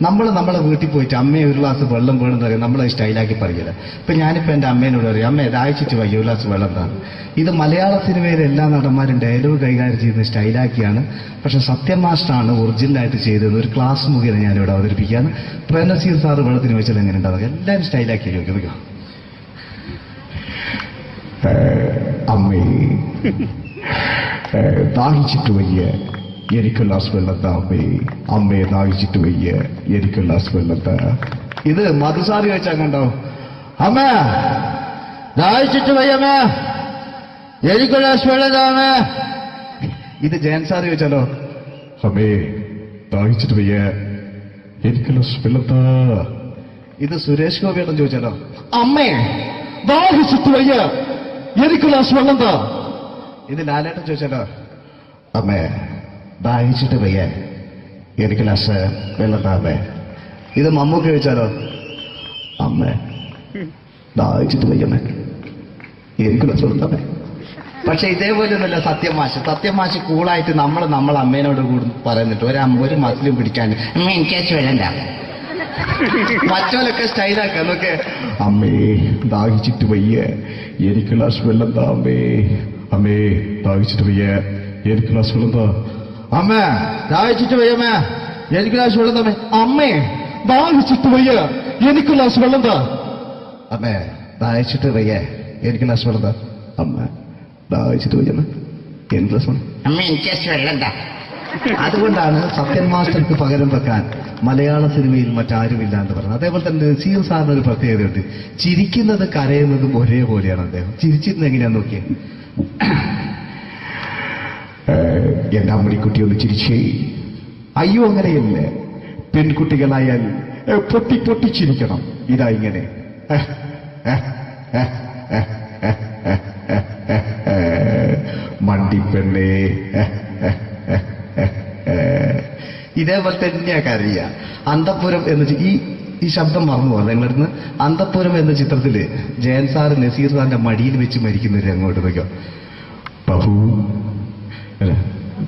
നമ്മളെ വീട്ടിൽ പോയിട്ട് അമ്മയെ ഒരു ഗ്ലാസ് വെള്ളം വേണമെന്ന് പറയും, നമ്മളത് സ്റ്റൈലാക്കി പറയില്ല. ഇപ്പൊ ഞാനിപ്പോ എന്റെ അമ്മേനോട് പറയും, അമ്മ ദാഹിച്ചിട്ട് വയ്യ ഒരു ഗ്ലാസ് വെള്ളം എന്താണ്. ഇത് മലയാള സിനിമയിലെ എല്ലാ നടന്മാരും ഡയലോഗ് കൈകാര്യം ചെയ്യുന്നത് സ്റ്റൈലാക്കിയാണ്. പക്ഷെ സത്യം മാസ്റ്ററാണ് ഒറിജിനലായിട്ട് ചെയ്തത്. ഒരു ക്ലാസ് മുഖേന ഞാനിവിടെ അവതരിപ്പിക്കുകയാണ്. പ്രനസീർ സാറ് വെള്ളത്തിന് വെച്ചാൽ എങ്ങനെ ഉണ്ടാവുക? എല്ലാവരും സ്റ്റൈലാക്കി നോക്കുക. അമ്മേ ദാഹിച്ചിട്ട് വയ്യ, എനിക്ക് ഗ്ലാസ് വെള്ളം താ അമ്മേ. അമ്മയെ ദാഹിച്ചിട്ട് വയ്യ, എനിക്ക് ഗ്ലാസ് വെള്ളം താ. ഇത് മധുസാരി വെച്ചാൽ കണ്ടോ? അമ്മ ദാഹിച്ചിട്ട് വയ്യമ്മേ, എനിക്ക് ഗ്ലാസ് വെള്ളം താ അമ്മേ. ഇത് ജയൻ സാറി വെച്ചാലോ? അമ്മേ ദാഹിച്ചിട്ട് വയ്യ, എനിക്ക് ഗ്ലാസ് വെള്ളം താ. ഇത് സുരേഷ് ഗോപിയോടും ചോദിച്ചാലോ? അമ്മേ ദാഹിച്ചിട്ട് വയ്യ, എനിക്ക് ഗ്ലാസ് വെള്ളം താ. ഇത് ലാലേട്ടൻ ചോദിച്ചാലോ? അമ്മേ ദാഹിച്ചിട്ട് വയ്യ, എനിക്ക് ഗ്ലാസ് വെള്ളം താ അമ്മേ. ഇത് മമ്മൂക്ക് ചോദിച്ചാലോ? അമ്മേ ദാഹിച്ചിട്ട് വയ്യമ്മേ, എനിക്ക് ഗ്ലാസ് വെള്ളം താ അമ്മേ. പക്ഷെ ഇതേപോലെ ഒന്നുമല്ല സത്യമാഷ് കൂളായിട്ട് നമ്മളെ അമ്മേനോട് കൂടി പറയുന്നിട്ട് ഒരു മസിലും പിടിക്കാൻ എനിക്ക് വേണ്ട. മറ്റോലൊക്കെ സ്റ്റൈലാക്കാം നോക്കെ. അമ്മേ ദാഹിച്ചിട്ട് വയ്യ, എനിക്ക് ഗ്ലാസ് വെള്ളം താ അമ്മേ. അമ്മേ ദാഹിച്ചിട്ട് വയ്യ, എനിക്ക് ഗ്ലാസ് വെള്ളം താ. അമ്മ ദാഹിച്ചിട്ട് വയ്യമ്മേ, എനിക്ക് ഗ്ലാസ് വെള്ളം താ. അമ്മേ ദാഹിച്ചിട്ട് വയ്യ, എനിക്ക് ഗ്ലാസ് വെള്ളം താ. അമ്മേ ദാഹിച്ചിട്ട് വയ്യ, എനിക്ക് ഗ്ലാസ് വെള്ളം താ. അമ്മ ദാഹിച്ചിട്ട് വയ്യമ്മ, എനിക്ക് ഗ്ലാസ് വെള്ളം. അമ്മ എനിക്ക് വെള്ളം താ. അതുകൊണ്ടാണ് സത്യൻ മാസ്റ്റർക്ക് പകരം വെക്കാൻ മലയാള സിനിമയിൽ മറ്റാരുമില്ല എന്ന് പറഞ്ഞത്. അതേപോലെ തന്നെ നസീർ സാറിന് ഒരു പ്രത്യേകതയുണ്ട്. ചിരിക്കുന്നത് കരയുന്നതും ഒരേപോലെയാണ്. അദ്ദേഹം ചിരിച്ചിരുന്നത് എങ്ങനെയാന്ന് നോക്കിയേ. എന്റെ അമ്മണിക്കുട്ടി ഒന്ന് ചിരിച്ചേ, അയ്യോ അങ്ങനെയല്ലേ, പെൺകുട്ടികളായാൽ പൊട്ടി പൊട്ടിച്ചിരിക്കണം. ഇതാ ഇങ്ങനെ മണ്ടിപ്പെണ്ണേ. ഇതേപോലെ തന്നെയാ കരയ. അന്തപ്പുരം എന്ന ഈ ശബ്ദം മറന്നു പോകാം നിങ്ങളിരുന്ന്. അന്തപ്പുരം എന്ന ചിത്രത്തില് ജയൻ സാർ നസീർ സാറിന്റെ മടിയിൽ വെച്ച് മരിക്കുന്നവര് അങ്ങോട്ട് നോക്കാം. ബാബു അല്ല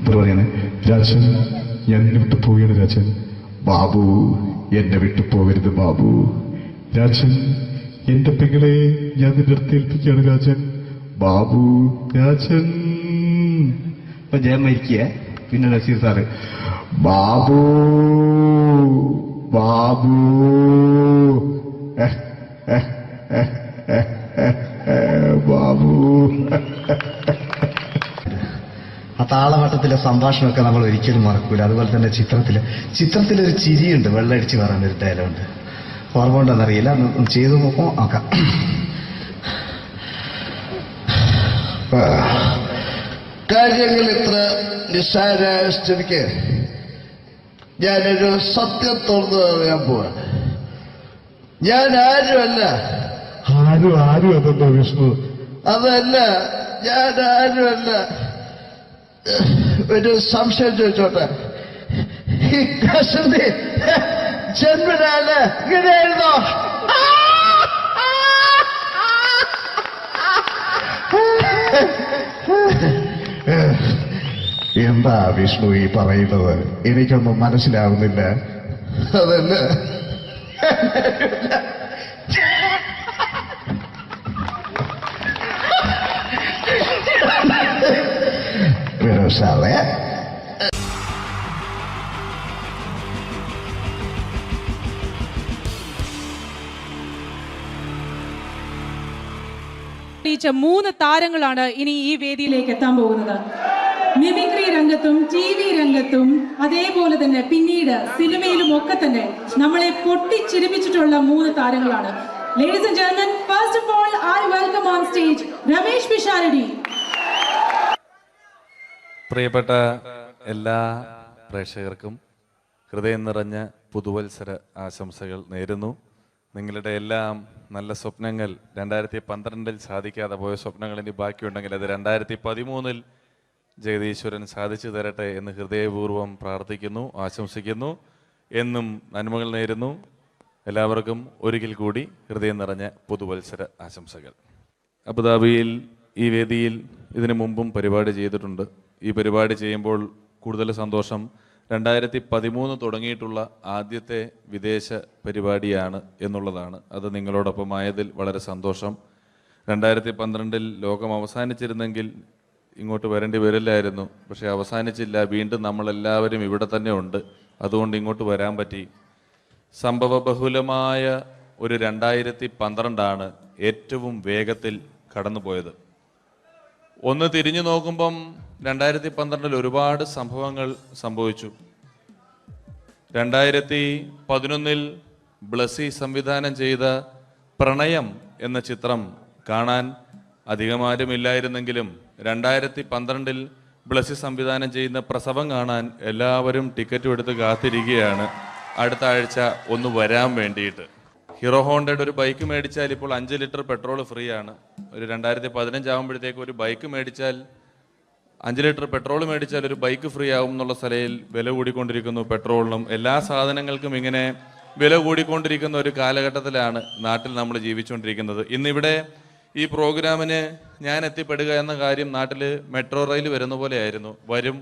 പറയാണ്, രാജൻ ഞാൻ എന്നെ വിട്ടു പോവുകയാണ് രാജൻ. ബാബു എന്നെ വിട്ടു പോകരുത് ബാബു. രാജൻ എന്റെ പെങ്ങളെ ഞാൻ നിന്റെ അടുത്ത് ഏൽപ്പിക്കുകയാണ് രാജൻ. ബാബു രാജൻ. ഇപ്പൊ ജയൻ മരിക്കുക. പിന്നെ നസീർ സാറ് ബാബു ബാബു ബാബു. ആ താളവട്ടത്തിലെ സംഭാഷണമൊക്കെ നമ്മൾ ഒരിക്കലും മറക്കൂല. അതുപോലെ തന്നെ ചിത്രത്തിലൊരു ചിരിയുണ്ട്, വെള്ളടിച്ച് പറയുന്നൊരു ഡയലോഗുണ്ട്. ഓർമ്മ ഉണ്ടെന്നറിയില്ല, ഒന്ന് ചെയ്തു നോക്കാം. കാര്യങ്ങൾ ഇത്ര നിസ്സാരമായ സ്ഥിതിക്ക് ഞാനൊരു സത്യം തുറന്നു പറയാൻ പോവാ. ഞാൻ ആരുമല്ല. ആരും അതെന്തോ വിഷ്ണു? അതല്ല, ഞാൻ ആരുമല്ല. ഒരു സംശയം ചോദിച്ചോട്ടെ, ഈ കസന്തി ജന്മനാല് ഇങ്ങനെയായിരുന്നോ? എന്താ വിഷ്ണു ഈ പറയുന്നത്? എനിക്കൊന്നും മനസ്സിലാവുന്നില്ല. അതല്ല, സാറേ മൂന്ന് താരങ്ങളാണ് ഇനി ഈ വേദിയിലേക്ക് എത്താൻ പോകുന്നത്. മിമിക്രി രംഗത്തും TV രംഗത്തും അതേപോലെ തന്നെ പിന്നീട് സിനിമയിലും ഒക്കെ തന്നെ നമ്മളെ പൊട്ടിച്ചിരിപ്പിച്ചിട്ടുള്ള മൂന്ന് താരങ്ങളാണ്. Ladies and gentlemen, first of all, I welcome on stage Ramesh Pisharadi. പ്രിയപ്പെട്ട എല്ലാ പ്രേക്ഷകർക്കും ഹൃദയം നിറഞ്ഞ പുതുവത്സര ആശംസകൾ നേരുന്നു. നിങ്ങളുടെ എല്ലാം നല്ല സ്വപ്നങ്ങൾ 2012 സാധിക്കാതെ പോയ സ്വപ്നങ്ങൾ ഇനി ബാക്കിയുണ്ടെങ്കിൽ അത് 2013 ജഗദീശ്വരൻ സാധിച്ചു തരട്ടെ എന്ന് ഹൃദയപൂർവ്വം പ്രാർത്ഥിക്കുന്നു, ആശംസിക്കുന്നു. എന്നും നന്മകൾ നേരുന്നു. എല്ലാവർക്കും ഒരിക്കൽ കൂടി ഹൃദയം നിറഞ്ഞ പുതുവത്സര ആശംസകൾ. അബുദാബിയിൽ ഈ വേദിയിൽ ഇതിനു മുമ്പും പരിപാടി ചെയ്തിട്ടുണ്ട്. ഈ പരിപാടി ചെയ്യുമ്പോൾ കൂടുതൽ സന്തോഷം 2013 തുടങ്ങിയിട്ടുള്ള ആദ്യത്തെ വിദേശ പരിപാടിയാണ് എന്നുള്ളതാണ്. അത് നിങ്ങളോടൊപ്പമായതിൽ വളരെ സന്തോഷം. 2012 ലോകം അവസാനിച്ചിരുന്നെങ്കിൽ ഇങ്ങോട്ട് വരേണ്ടി വരില്ലായിരുന്നു. പക്ഷേ അവസാനിച്ചില്ല. വീണ്ടും നമ്മളെല്ലാവരും ഇവിടെ തന്നെ ഉണ്ട്. അതുകൊണ്ട് ഇങ്ങോട്ട് വരാൻ പറ്റി. സംഭവബഹുലമായ ഒരു 2012 ഏറ്റവും വേഗത്തിൽ കടന്നുപോയത്. ഒന്ന് തിരിഞ്ഞു നോക്കുമ്പം 2012 ഒരുപാട് സംഭവങ്ങൾ സംഭവിച്ചു. 2011 ബ്ലസി സംവിധാനം ചെയ്ത പ്രണയം എന്ന ചിത്രം കാണാൻ അധികമാരുമില്ലായിരുന്നെങ്കിലും 2012 ബ്ലസി സംവിധാനം ചെയ്യുന്ന പ്രസവം കാണാൻ എല്ലാവരും ടിക്കറ്റും എടുത്ത് കാത്തിരിക്കുകയാണ് അടുത്ത ആഴ്ച ഒന്ന് വരാൻ വേണ്ടിയിട്ട്. ഹീറോ ഹോണ്ടയുടെ ഒരു ബൈക്ക് മേടിച്ചാൽ ഇപ്പോൾ 5 ലിറ്റർ പെട്രോൾ ഫ്രീ ആണ്. ഒരു 2015 ആകുമ്പോഴത്തേക്ക് ഒരു ബൈക്ക് മേടിച്ചാൽ 5 ലിറ്റർ പെട്രോൾ മേടിച്ചാൽ ഒരു ബൈക്ക് ഫ്രീ ആവും എന്നുള്ള സ്ഥലയിൽ വില കൂടിക്കൊണ്ടിരിക്കുന്നു. പെട്രോളിനും എല്ലാ സാധനങ്ങൾക്കും ഇങ്ങനെ വില കൂടിക്കൊണ്ടിരിക്കുന്ന ഒരു കാലഘട്ടത്തിലാണ് നാട്ടിൽ നമ്മൾ ജീവിച്ചുകൊണ്ടിരിക്കുന്നത്. ഇന്നിവിടെ ഈ പ്രോഗ്രാമിന് ഞാൻ എത്തിപ്പെടുക എന്ന കാര്യം നാട്ടിൽ മെട്രോ റെയിൽ വരുന്ന പോലെ ആയിരുന്നു. വരും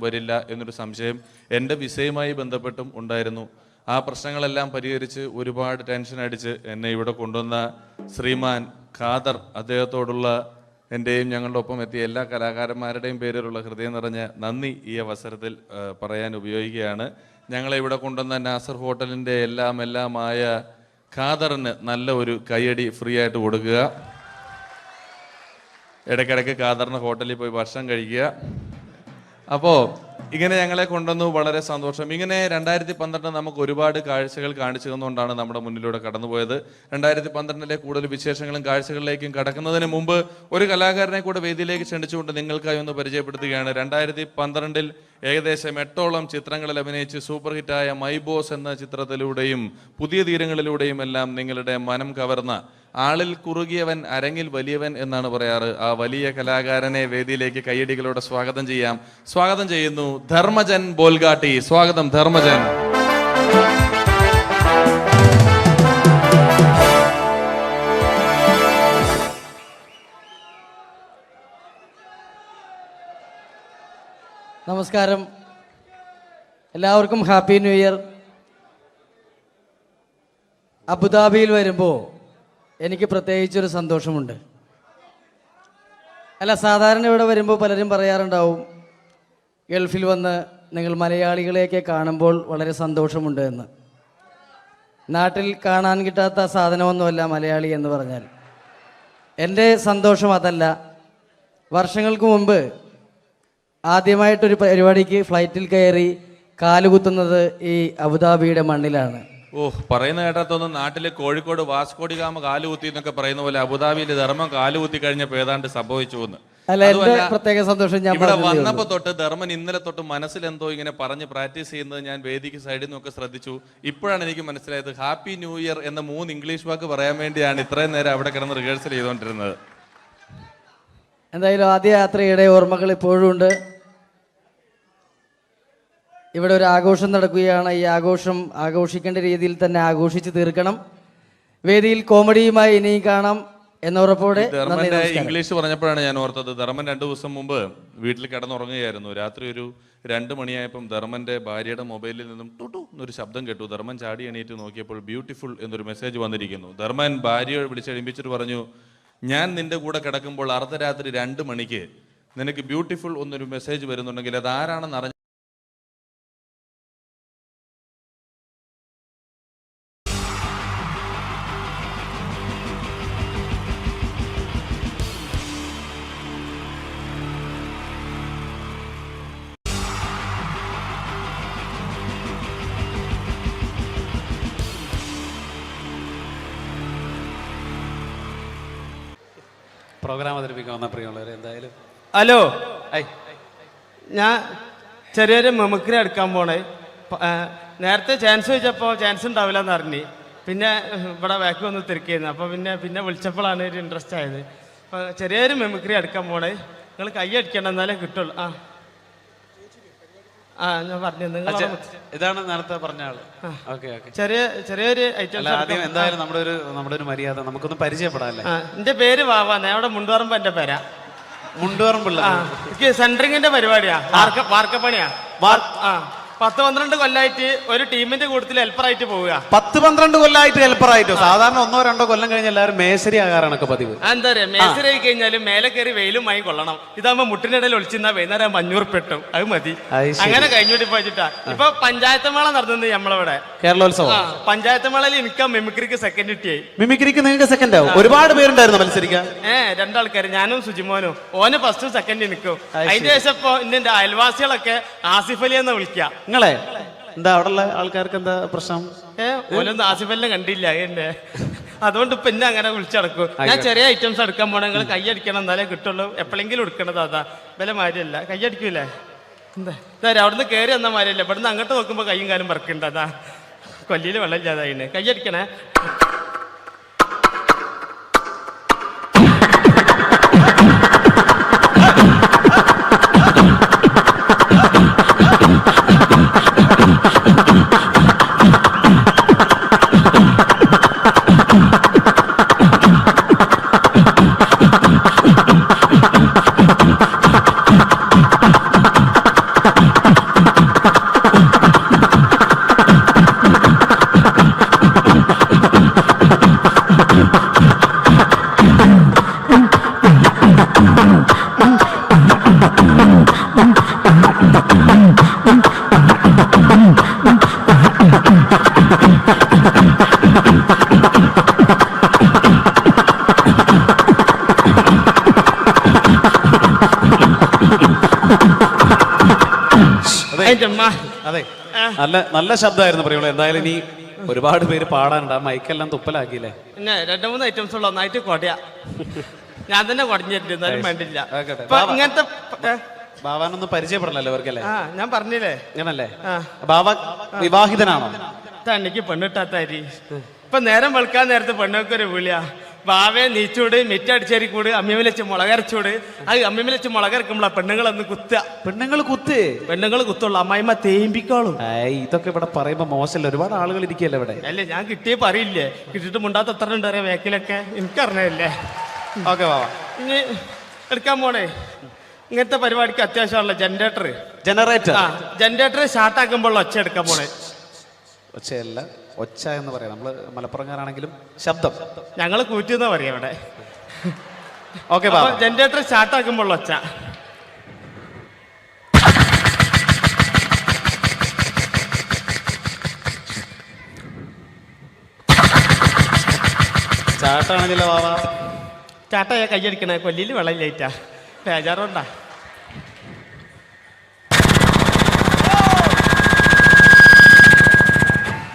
വരില്ല എന്നൊരു സംശയം എൻ്റെ വിസയുമായി ബന്ധപ്പെട്ടും ഉണ്ടായിരുന്നു. ആ പ്രശ്നങ്ങളെല്ലാം പരിഹരിച്ച് ഒരുപാട് ടെൻഷൻ അടിച്ച് എന്നെ ഇവിടെ കൊണ്ടുവന്ന ശ്രീമാൻ ഖാദർ, അദ്ദേഹത്തോടുള്ള എൻ്റെയും ഞങ്ങളുടെ ഒപ്പം എത്തിയ എല്ലാ കലാകാരന്മാരുടെയും പേരിലുള്ള ഹൃദയം നിറഞ്ഞ നന്ദി ഈ അവസരത്തിൽ പറയാൻ ഉപയോഗിക്കുകയാണ്. ഞങ്ങളെ ഇവിടെ കൊണ്ടുവന്ന നാസർ ഹോട്ടലിൻ്റെ എല്ലാമായ ഖാദറിന് നല്ല ഒരു കൈയടി ഫ്രീ ആയിട്ട് കൊടുക്കുക. ഇടയ്ക്കിടയ്ക്ക് ഖാദറിന് ഹോട്ടലിൽ പോയി ഭക്ഷണം കഴിക്കുക. അപ്പോൾ ഇങ്ങനെ ഞങ്ങളെ കൊണ്ടുവന്നു, വളരെ സന്തോഷം. ഇങ്ങനെ 2012 നമുക്ക് ഒരുപാട് കാഴ്ചകൾ കാണിച്ചു തന്നുകൊണ്ടാണ് നമ്മുടെ മുന്നിലൂടെ കടന്നുപോയത്. 2012 കൂടുതൽ വിശേഷങ്ങളും കാഴ്ചകളിലേക്കും കടക്കുന്നതിന് മുമ്പ് ഒരു കലാകാരനെ കൂടെ വേദിയിലേക്ക് ക്ഷണിച്ചുകൊണ്ട് നിങ്ങൾക്കായി ഒന്ന് പരിചയപ്പെടുത്തുകയാണ്. 2012 ഏകദേശം 8ഓളം ചിത്രങ്ങളിൽ അഭിനയിച്ച് സൂപ്പർ ഹിറ്റായ മൈ ബോസ് എന്ന ചിത്രത്തിലൂടെയും പുതിയ തീരങ്ങളിലൂടെയും എല്ലാം നിങ്ങളുടെ മനം കവർന്ന, ആളിൽ കുറുകിയവൻ അരങ്ങിൽ വലിയവൻ എന്നാണ് പറയാറ്, ആ വലിയ കലാകാരനെ വേദിയിലേക്ക് കയ്യടികളോടെ സ്വാഗതം ചെയ്യാം. സ്വാഗതം ചെയ്യുന്നു ധർമ്മജൻ ബോൽഗാട്ടി. സ്വാഗതം ധർമ്മജൻ. നമസ്കാരം, എല്ലാവർക്കും ഹാപ്പി ന്യൂ ഇയർ. അബുദാബിയിൽ വരുമ്പോൾ എനിക്ക് പ്രത്യേകിച്ചൊരു സന്തോഷമുണ്ട്. അല്ല, സാധാരണ ഇവിടെ വരുമ്പോൾ പലരും പറയാറുണ്ടാവും, ഗൾഫിൽ വന്ന് നിങ്ങൾ മലയാളികളെയൊക്കെ കാണുമ്പോൾ വളരെ സന്തോഷമുണ്ട് എന്ന്. നാട്ടിൽ കാണാൻ കിട്ടാത്ത സാധനമൊന്നുമല്ല മലയാളി എന്ന് പറഞ്ഞാൽ. എൻ്റെ സന്തോഷം അതല്ല. വർഷങ്ങൾക്ക് മുമ്പ് ആദ്യമായിട്ടൊരു പരിപാടിക്ക് ഫ്ലൈറ്റിൽ കയറി കാലുകുത്തുന്നത് ഈ അബുദാബിയുടെ മണ്ണിലാണ്. പറയുന്ന കേട്ടാത്തൊന്നും നാട്ടിലെ കോഴിക്കോട് വാസ്കോടി ഗാമ കാലുകുത്തി എന്നൊക്കെ പറയുന്ന പോലെ അബുദാബിയിൽ ധർമ്മം കാലുകുത്തി കഴിഞ്ഞപ്പോൾ ഏതാണ്ട് സംഭവിച്ചു എന്ന്. പ്രത്യേക സന്തോഷം. ഞാൻ ഇവിടെ വന്നപ്പോ തൊട്ട് ധർമ്മൻ ഇന്നലെ തൊട്ട് മനസ്സിലെന്തോ ഇങ്ങനെ പറഞ്ഞ് പ്രാക്ടീസ് ചെയ്യുന്നത് ഞാൻ വേദിക്ക് സൈഡിൽ നിന്നൊക്കെ ശ്രദ്ധിച്ചു. ഇപ്പോഴാണ് എനിക്ക് മനസ്സിലായത് ഹാപ്പി ന്യൂ ഇയർ എന്ന 3 ഇംഗ്ലീഷ് വാക്ക് പറയാൻ വേണ്ടിയാണ് ഇത്രയും നേരം അവിടെ കിടന്ന് റിഹേഴ്സൽ ചെയ്തുകൊണ്ടിരുന്നത്. എന്തായാലും ആദ്യ യാത്രയുടെ ഓർമ്മകൾ ഇപ്പോഴും ഉണ്ട്. ഇവിടെ ഒരു ആഘോഷം നടക്കുകയാണ്. ഈ ആഘോഷം ആഘോഷിക്കേണ്ട രീതിയിൽ തന്നെ ആഘോഷിച്ച് തീർക്കണം. വേദിയിൽ കോമഡിയുമായി ഇനിയും കാണാം എന്ന ഉറപ്പോടെ. ധർമ്മന്റെ ഇംഗ്ലീഷ് പറഞ്ഞപ്പോഴാണ് ഞാൻ ഓർത്തത്, ധർമ്മൻ 2 ദിവസം മുമ്പ് വീട്ടിൽ കിടന്നുറങ്ങുകയായിരുന്നു. രാത്രി ഒരു 2 മണിയായപ്പം ധർമ്മന്റെ ഭാര്യയുടെ മൊബൈലിൽ നിന്നും ടുട്ടു എന്നൊരു ശബ്ദം കേട്ടു. ധർമ്മൻ ചാടി എണീറ്റ് നോക്കിയപ്പോൾ ബ്യൂട്ടിഫുൾ എന്നൊരു മെസ്സേജ് വന്നിരിക്കുന്നു. ധർമ്മൻ ഭാര്യയെ വിളിച്ചെഴുപ്പിച്ചിട്ട് പറഞ്ഞു, ഞാൻ നിന്റെ കൂടെ കിടക്കുമ്പോൾ അർദ്ധരാത്രി 2 മണിക്ക് നിനക്ക് ബ്യൂട്ടിഫുൾ എന്നൊരു മെസ്സേജ് വരുന്നുണ്ടെങ്കിൽ അത് ആരാണെന്ന് അറിഞ്ഞ പ്രോഗ്രാം അവതരിപ്പിക്കാൻ വന്ന പ്രിയമുള്ളവർ, എന്തായാലും ഹലോ, ഞാൻ ചെറിയൊരു മെമിക്രി എടുക്കാൻ പോണേ. നേരത്തെ ചാൻസ് ചോദിച്ചപ്പോൾ ചാൻസ് ഉണ്ടാവില്ല എന്ന് അറിഞ്ഞു. പിന്നെ ഇവിടെ ബാക്ക് വന്ന് തിരക്കിയിരുന്നു. അപ്പോൾ പിന്നെ വിളിച്ചപ്പോഴാണ് ഒരു ഇൻട്രസ്റ്റ് ആയത്. അപ്പോൾ ചെറിയൊരു മെമിക്രി എടുക്കാൻ പോണേ. നിങ്ങൾ കൈ അടിക്കണം, എന്നാലേ കിട്ടുള്ളൂ. ഞാൻ പറഞ്ഞു, നിങ്ങൾ ഇതാണ് നേരത്തെ പറഞ്ഞ ആള്. ഓക്കെ ഓക്കെ, ചെറിയൊരു ഐറ്റം. ആദ്യം എന്തായാലും നമ്മുടെ ഒരു മര്യാദ നമുക്കൊന്ന് പരിചയപ്പെടാല്ലേ. എന്റെ പേര് വാവാ, ഞാൻ അവിടെ മുണ്ടുപറമ്പ് എന്റെ പേരാ. മുണ്ടുപറമ്പുള്ള സെൻട്രിങ്ങിന്റെ പരിപാടിയാ, വാർക്കപ്പണിയാ. 10-12 കൊല്ലമായിട്ട് ഒരു ടീമിന്റെ കൂട്ടത്തിൽ ഹെൽപ്പറായിട്ട് പോവുക. 10-12 കൊല്ലമായിട്ട് ഹെൽപ്പറായിട്ടോ? സാധാരണ 1-2 കൊല്ലം കഴിഞ്ഞ് എല്ലാവരും മേശരി ആകാറാണൊക്കെ പതിവ്. എന്താ പറയാ, മേശരി ആയി കഴിഞ്ഞാലും മേലെ കയറി വെയിലും മായി കൊള്ളണം. ഇതാകുമ്പോ മുട്ടിനിടയിൽ ഒളിച്ചിരുന്ന വൈകുന്നേരം 500 പെട്ടും, അത് മതി. അങ്ങനെ കഴിഞ്ഞോട്ട് പോയിട്ടാ. ഇപ്പൊ പഞ്ചായത്ത് മേള നടന്നത് നമ്മളവിടെ, കേരളോത്സവം. പഞ്ചായത്ത് മേളയിൽ എനിക്ക് മിമിക്രിക്ക് സെക്കൻഡ് കിട്ടിയായി. മിമിക്രിക്ക് നിങ്ങൾക്ക് സെക്കൻഡ് ആവും? ഒരുപാട് പേരുണ്ടായിരുന്നു മത്സരിക്കാൻ. 2 ആൾക്കാർ, ഞാനും സുജിമോനും. ഓന് ഫസ്റ്റ് സെക്കൻഡ് നിൽക്കും. അതിന്റെ ശേഷം ഇപ്പൊ എന്റെ അയൽവാസികളൊക്കെ ആസിഫ് അലി എന്ന് വിളിക്കുക. നിങ്ങളെ എന്താ അവിടെയുള്ള ആൾക്കാർക്ക് എന്താ പ്രശ്നം? ഓനൊന്നും ആസിഫ് അലിനെ കണ്ടില്ല എന്നെ, അതുകൊണ്ട് ഇപ്പൊ എന്നെ അങ്ങനെ വിളിച്ചടക്കും. ഞാൻ ചെറിയ ഐറ്റംസ് എടുക്കാൻ പോണേ. നിങ്ങൾ കൈ അടിക്കണം, എന്നാലേ കിട്ടുള്ളൂ. എപ്പോഴെങ്കിലും എടുക്കണത് അതാ, വില മാരിയല്ല. കൈ അടിക്കൂലേ? എന്താ അവിടുന്ന് കയറി വന്ന മാരിയല്ല, ഇവിടുന്ന് അങ്ങോട്ട് നോക്കുമ്പോ കൈയും കാലും പറക്കുണ്ട്. അതാ കൊല്ലിയിൽ വെള്ളം ഇല്ലാതായിന്. കൈ അടിക്കണേ. അതെ നല്ല ശബ്ദമായിരുന്നു പ്രിയമുള്ള. എന്തായാലും ഇനി ഒരുപാട് പേര് പാടാനുണ്ട്. ആ മൈക്കെല്ലാം തുപ്പലാക്കിയില്ലേ? പിന്നെ 2-3 ഐറ്റംസ് ഉള്ള ഒന്നായിട്ട് കൊടയാ. ഞാൻ തന്നെ കുടഞ്ഞിട്ടുണ്ട്, എന്നാലും വേണ്ടില്ല. ഇങ്ങനത്തെ ബാവാനൊന്നും പരിചയപ്പെടണല്ലോ ഇവർക്കല്ലേ? ഞാൻ പറഞ്ഞില്ലേ അങ്ങനല്ലേ? ബാവ വിവാഹിതനാണോ? തനിക്ക് പെണ്ണിട്ടാത്താരി. ഇപ്പൊ നേരം വെളുക്കാൻ നേരത്തെ പെണ്ണൊക്കെ വിളിയാ, ബാവേ നീച്ചൂട്, മിറ്റടിച്ചേരി കൂട്, അമ്മിമലച്ച് മുളകരച്ചൂട്. അത് അമ്മിമലച്ച് മുളകരക്കുമ്പോളാ പെണ്ണുങ്ങളൊന്ന് കുത്തുക. പെണ്ണുങ്ങൾ കുത്തുള്ളൂ, അമ്മായിമ്മ തേമ്പിക്കോളും. ഇതൊക്കെ ഇവിടെ പറയുമ്പോ മോശമല്ല, ഒരുപാട് ആളുകൾ ഇരിക്കല്ലേ ഇവിടെ. അല്ലേ ഞാൻ കിട്ടിയേ പറയില്ലേ, കിട്ടിയിട്ട് മുണ്ടാത്ത എത്ര ഉണ്ട് അറിയാം വേക്കിലൊക്കെ, എനിക്കറിഞ്ഞല്ലേ. ഓക്കെ ബാവ, ഇനി എടുക്കാൻ പോണേ. ഇങ്ങനത്തെ പരിപാടിക്ക് അത്യാവശ്യമുള്ള ജനറേറ്റർ ജനറേറ്റർ സ്റ്റാർട്ടാക്കുമ്പോൾ ഒച്ച എടുക്കാൻ പോണേ. ഒച്ചയല്ല, ഒച്ച എന്ന് പറയാം. നമ്മള് മലപ്പുറംകാരാണെങ്കിലും ശബ്ദം ഞങ്ങൾ കൂറ്റുന്ന പറയാം ഇവിടെ. ഓക്കെ, ജനറേറ്റർ സ്റ്റാർട്ടാക്കുമ്പോൾ ഒച്ച. ചാട്ടാണെങ്കിലോ ബാവ? ചാട്ടയാ കയ്യടിക്കണേ, കൊല്ലിയിൽ വെള്ളം ലേറ്റാ, ബേജാറുണ്ടാ.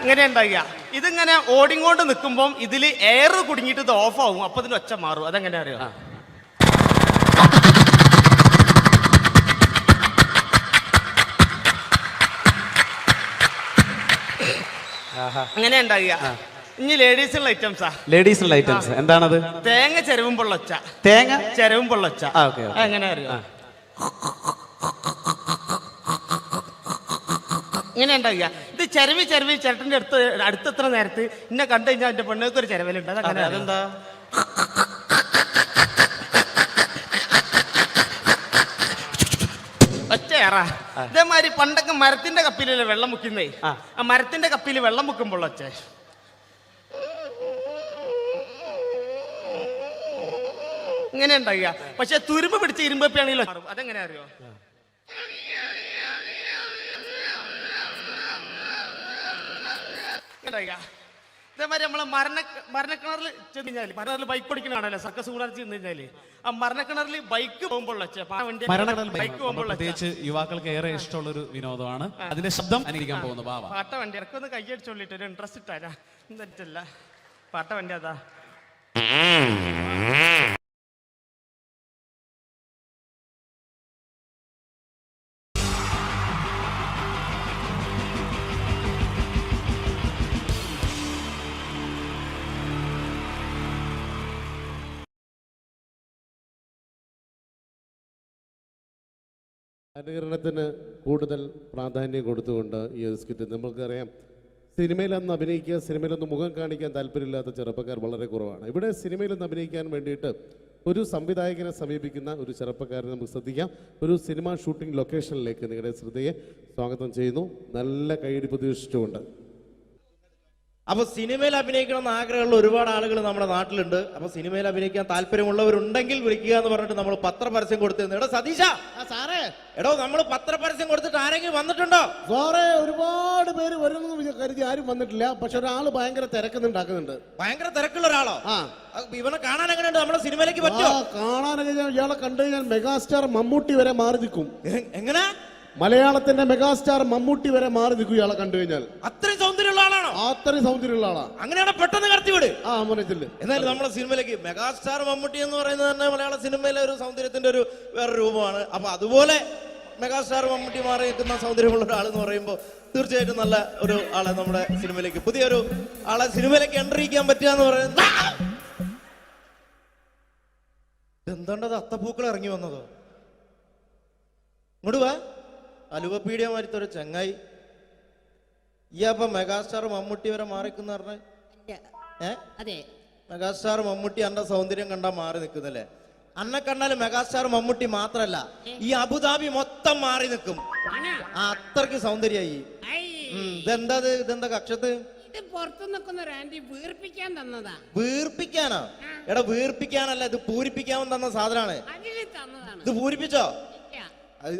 ഇങ്ങനെ ഉണ്ടാകുക. ഇതിങ്ങനെ ഓടിങ്ങോണ്ട് നിൽക്കുമ്പോൾ ഇതിൽ എയർ കുടുങ്ങിയിട്ട് ഇത് ഓഫ് ആവും, അപ്പൊ ഇതിന് ഒച്ച മാറും. അതെങ്ങനെ അറിയാം? അങ്ങനെ ഉണ്ടാകുക. ഇനി ലേഡീസിനുള്ള ഐറ്റംസാ. ലേഡീസിനുള്ള ഐറ്റംസ് എന്താണത്? തേങ്ങ ചെരവുമ്പോൾ ഒച്ച. തേങ്ങ ചെരവുമ്പോൾ ഒച്ച എങ്ങനെ അറിയാം? ഇങ്ങനെ ഉണ്ടാകുക. ഇത് ചെരവി ചേട്ടൻ്റെ അടുത്തെത്ര നേരത്ത് ഇന്നെ കണ്ടു കഴിഞ്ഞാൽ എൻ്റെ പെണ്ണുങ്ങൾക്ക് ഒരു ചെരവലുണ്ട്. അതങ്ങനെ അതെന്താ? ഒച്ചയേറാ. ഇതേമാതിരി പണ്ടൊക്കെ മരത്തിന്റെ കപ്പിലല്ലേ വെള്ളം മുക്കുന്നേ, ആ മരത്തിന്റെ കപ്പിൽ വെള്ളം മുക്കുമ്പോൾ ഒച്ച. ഇങ്ങനെ ഉണ്ടാകുക. പക്ഷെ തുരുമ്പ് പിടിച്ച് ഇരുമ്പപ്പിയാണെങ്കിലോ അതെങ്ങനെ അറിയോ? ഇതേമാതിരി നമ്മളെ മരണക്കിണറിൽ ചെന്ന് കഴിഞ്ഞാൽ, മരണക്കിണറിൽ ബൈക്ക് ഓടിക്കണാണല്ലോ സർക്കസ് കൂടാൻ ചെന്ന് കഴിഞ്ഞാല്, ആ മരണക്കിണറിൽ ബൈക്ക് പോകുമ്പോൾ ബൈക്ക് പോകുമ്പോൾ പ്രത്യേകിച്ച് യുവാക്കൾക്ക് ഏറെ ഇഷ്ടമുള്ള ഒരു വിനോദമാണ്. അതിന്റെ ശബ്ദം അനുകരിക്കാൻ പോകുന്നു ബാവ. പാട്ട വണ്ടി ഇറക്കൊന്ന് കൈയടിച്ചോളിട്ട് ഒരു ഇൻട്രസ്റ്റ് ഇട്ടാരാ എന്നിട്ടല്ല. പാട്ട വണ്ടി അതാ. അനുകരണത്തിന് കൂടുതൽ പ്രാധാന്യം കൊടുത്തുകൊണ്ട് ഈ ഒരു സ്കിറ്റ്, നമുക്കറിയാം സിനിമയിലൊന്ന് അഭിനയിക്കുക, സിനിമയിലൊന്ന് മുഖം കാണിക്കാൻ താല്പര്യമില്ലാത്ത ചെറുപ്പക്കാർ വളരെ കുറവാണ്. ഇവിടെ സിനിമയിലൊന്ന് അഭിനയിക്കാൻ വേണ്ടിയിട്ട് ഒരു സംവിധായകനെ സമീപിക്കുന്ന ഒരു ചെറുപ്പക്കാരനെ നമുക്ക് ശ്രദ്ധിക്കാം. ഒരു സിനിമ ഷൂട്ടിംഗ് ലൊക്കേഷനിലേക്ക് നിങ്ങളുടെ ശ്രദ്ധയെ സ്വാഗതം ചെയ്യുന്നു, നല്ല കൈയടി പ്രതീക്ഷിച്ചുകൊണ്ട്. അപ്പോൾ സിനിമയിൽ അഭിനയിക്കണമെന്ന് ആഗ്രഹമുള്ള ഒരുപാട് ആളുകൾ നമ്മുടെ നാട്ടിലുണ്ട്. അപ്പോൾ സിനിമയിൽ അഭിനയിക്കാൻ താല്പര്യമുള്ളവരുണ്ടെങ്കിൽ വിളിക്കുക എന്ന് പറഞ്ഞിട്ട് നമ്മൾ പത്രപരസ്യം കൊടുത്തിരുന്നു. എടോ സതീശ, സാറേ, എടോ നമ്മൾ പത്രപരസ്യം കൊടുത്തിട്ട് ആരെങ്കിലും വന്നിട്ടുണ്ടോ? സാറേ, ഒരുപാട് പേര് വരുമെന്ന് കരുതി ആരും വന്നിട്ടില്ല. പക്ഷെ ഒരാൾ ഭയങ്കര തിരക്കുന്നുണ്ടാക്കുന്നുണ്ട്. ഭയങ്കര തിരക്കുള്ള ഒരാളോ? ഇവനെ കാണാൻ എങ്ങനെയുണ്ട്? നമ്മുടെ സിനിമയിലേക്ക് പറ്റുമോ? കാണാനൊക്കെ ഇയാളെ കണ്ടു കഴിഞ്ഞാൽ മെഗാസ്റ്റാർ മമ്മൂട്ടി വരെ മാറി നിൽക്കും. എങ്ങനെ? മലയാളത്തിന്റെ മെഗാസ്റ്റാർ മമ്മൂട്ടി വരെ മാറി നിൽക്കും ഇയാളെ കണ്ടു കഴിഞ്ഞാൽ. അത്രയും സൗന്ദര്യമുള്ള ആളാണോ? അത്രയും സൗന്ദര്യമുള്ള ആളാ. അങ്ങനെയാണ് പെട്ടെന്ന് കടത്തിവിട്. മനസ്സിൽ എന്നാലും നമ്മുടെ സിനിമയിലേക്ക് മെഗാസ്റ്റാർ മമ്മൂട്ടി എന്ന് പറയുന്നത് തന്നെ മലയാള സിനിമയിലെ ഒരു സൗന്ദര്യത്തിന്റെ ഒരു വേറെ രൂപമാണ്. അപ്പൊ അതുപോലെ മെഗാസ്റ്റാർ മമ്മൂട്ടി മാറി നിൽക്കുന്ന സൗന്ദര്യമുള്ള ഒരാൾ എന്ന് പറയുമ്പോൾ തീർച്ചയായിട്ടും നല്ല ഒരു ആളെ നമ്മുടെ സിനിമയിലേക്ക്, പുതിയൊരു ആളെ സിനിമയിലേക്ക് എൻട്രി ചെയ്യാൻ പറ്റുക എന്ന് പറയുന്നത്. എന്താണ്ടത് അത്തപ്പൂക്കൾ ഇറങ്ങി വന്നതോ? ഇങ്ങോട്ട് വാ. അലുവപ്പീഡിയ മാറ്റൊരു ചങ്ങായി. ഈ അപ്പൊ മെഗാസ്റ്റാർ മമ്മൂട്ടി വരെ മാറിക്കുന്ന പറഞ്ഞ മെഗാസ്റ്റാർ മമ്മൂട്ടി അന്റെ സൗന്ദര്യം കണ്ടാ മാറി നിൽക്കുന്നല്ലേ? അന്നെ കണ്ടാല് മെഗാസ്റ്റാർ മമ്മൂട്ടി മാത്രല്ല, ഈ അബുദാബി മൊത്തം മാറി നിൽക്കും. അത്രയ്ക്ക് സൗന്ദര്യായി. ഇതെന്താ കക്ഷത്ത്? പുറത്തു നിൽക്കുന്ന ഒരു ആന്റി വീർപ്പിക്കാൻ തന്നതാ. വീർപ്പിക്കാനോ? എടാ വീർപ്പിക്കാനല്ല, ഇത് പൂരിപ്പിക്കാൻ തന്ന സാധനമാണ്. ഇത് പൂരിപ്പിച്ചോ?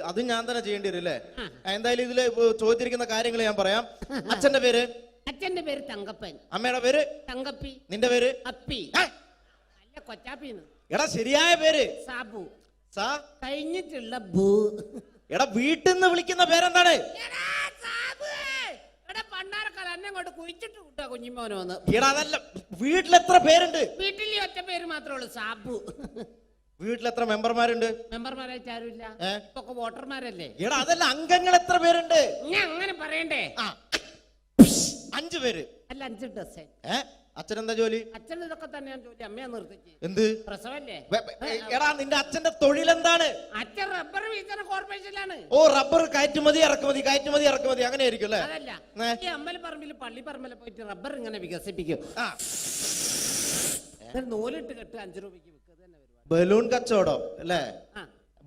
അത് ഞാൻ തന്നെ ചെയ്യേണ്ടി വരും അല്ലേ? എന്തായാലും ഇതില് ചോദിച്ചിരിക്കുന്ന കാര്യങ്ങൾ ഞാൻ പറയാം. അച്ഛന്റെ പേര്? അച്ഛന്റെ പേര് തങ്കപ്പൻ. അമ്മയുടെ പേര്? തങ്കപ്പി. നിന്റെ പേര്? അപ്പി. അല്ല, കൊച്ചാപ്പിന്ന്. എടാ ശരിയായ പേര്? സാബു. സാ കഴിഞ്ഞിട്ടുള്ള ബൂ. എടാ വീട്ടിൽ നിന്ന് വിളിക്കുന്ന പേരെന്താണ്? എടാ അതല്ല, വീട്ടിൽ എത്ര പേരുണ്ട്? വീട്ടിൽ ഒറ്റ പേര് മാത്രമേ ഉള്ളൂ, സാബു. വീട്ടിൽ എത്ര മെമ്പർമാരുണ്ട്? മെമ്പർമാരായിട്ട് ആരുമില്ല, ഇപ്പൊ വോട്ടർമാരല്ലേ. എടാ അതല്ല, അംഗങ്ങൾ എത്ര പേരുണ്ട്? ഞാൻ അങ്ങനെ പറയണ്ടേ? 5 പേര് അല്ല, 5 ഡസൻ. അച്ഛനെന്താ ജോലി? അച്ഛൻ ഇതൊക്കെ തന്നെയാണ് ജോലി. അമ്മയെ നിർത്തിച്ച്. എന്ത് പ്രസവല്ലേ? എടാ നിന്റെ അച്ഛന്റെ തൊഴിൽ എന്താണ്? അച്ഛൻ റബ്ബർ വികസന കോർപ്പറേഷനിലാണ്. ഓ, റബ്ബർ കയറ്റുമതി ഇറക്കുമതി അങ്ങനെ ആയിരിക്കും അല്ലേ? അതല്ല, ഈ അമ്പലപ്പറമ്പിൽ പള്ളിപ്പറമ്പിൽ പോയിട്ട് റബ്ബർ ഇങ്ങനെ വികസിപ്പിക്കും. നൂലിട്ട് കെട്ട് 5 രൂപയ്ക്ക് ബലൂൺ കച്ചവടം അല്ലേ?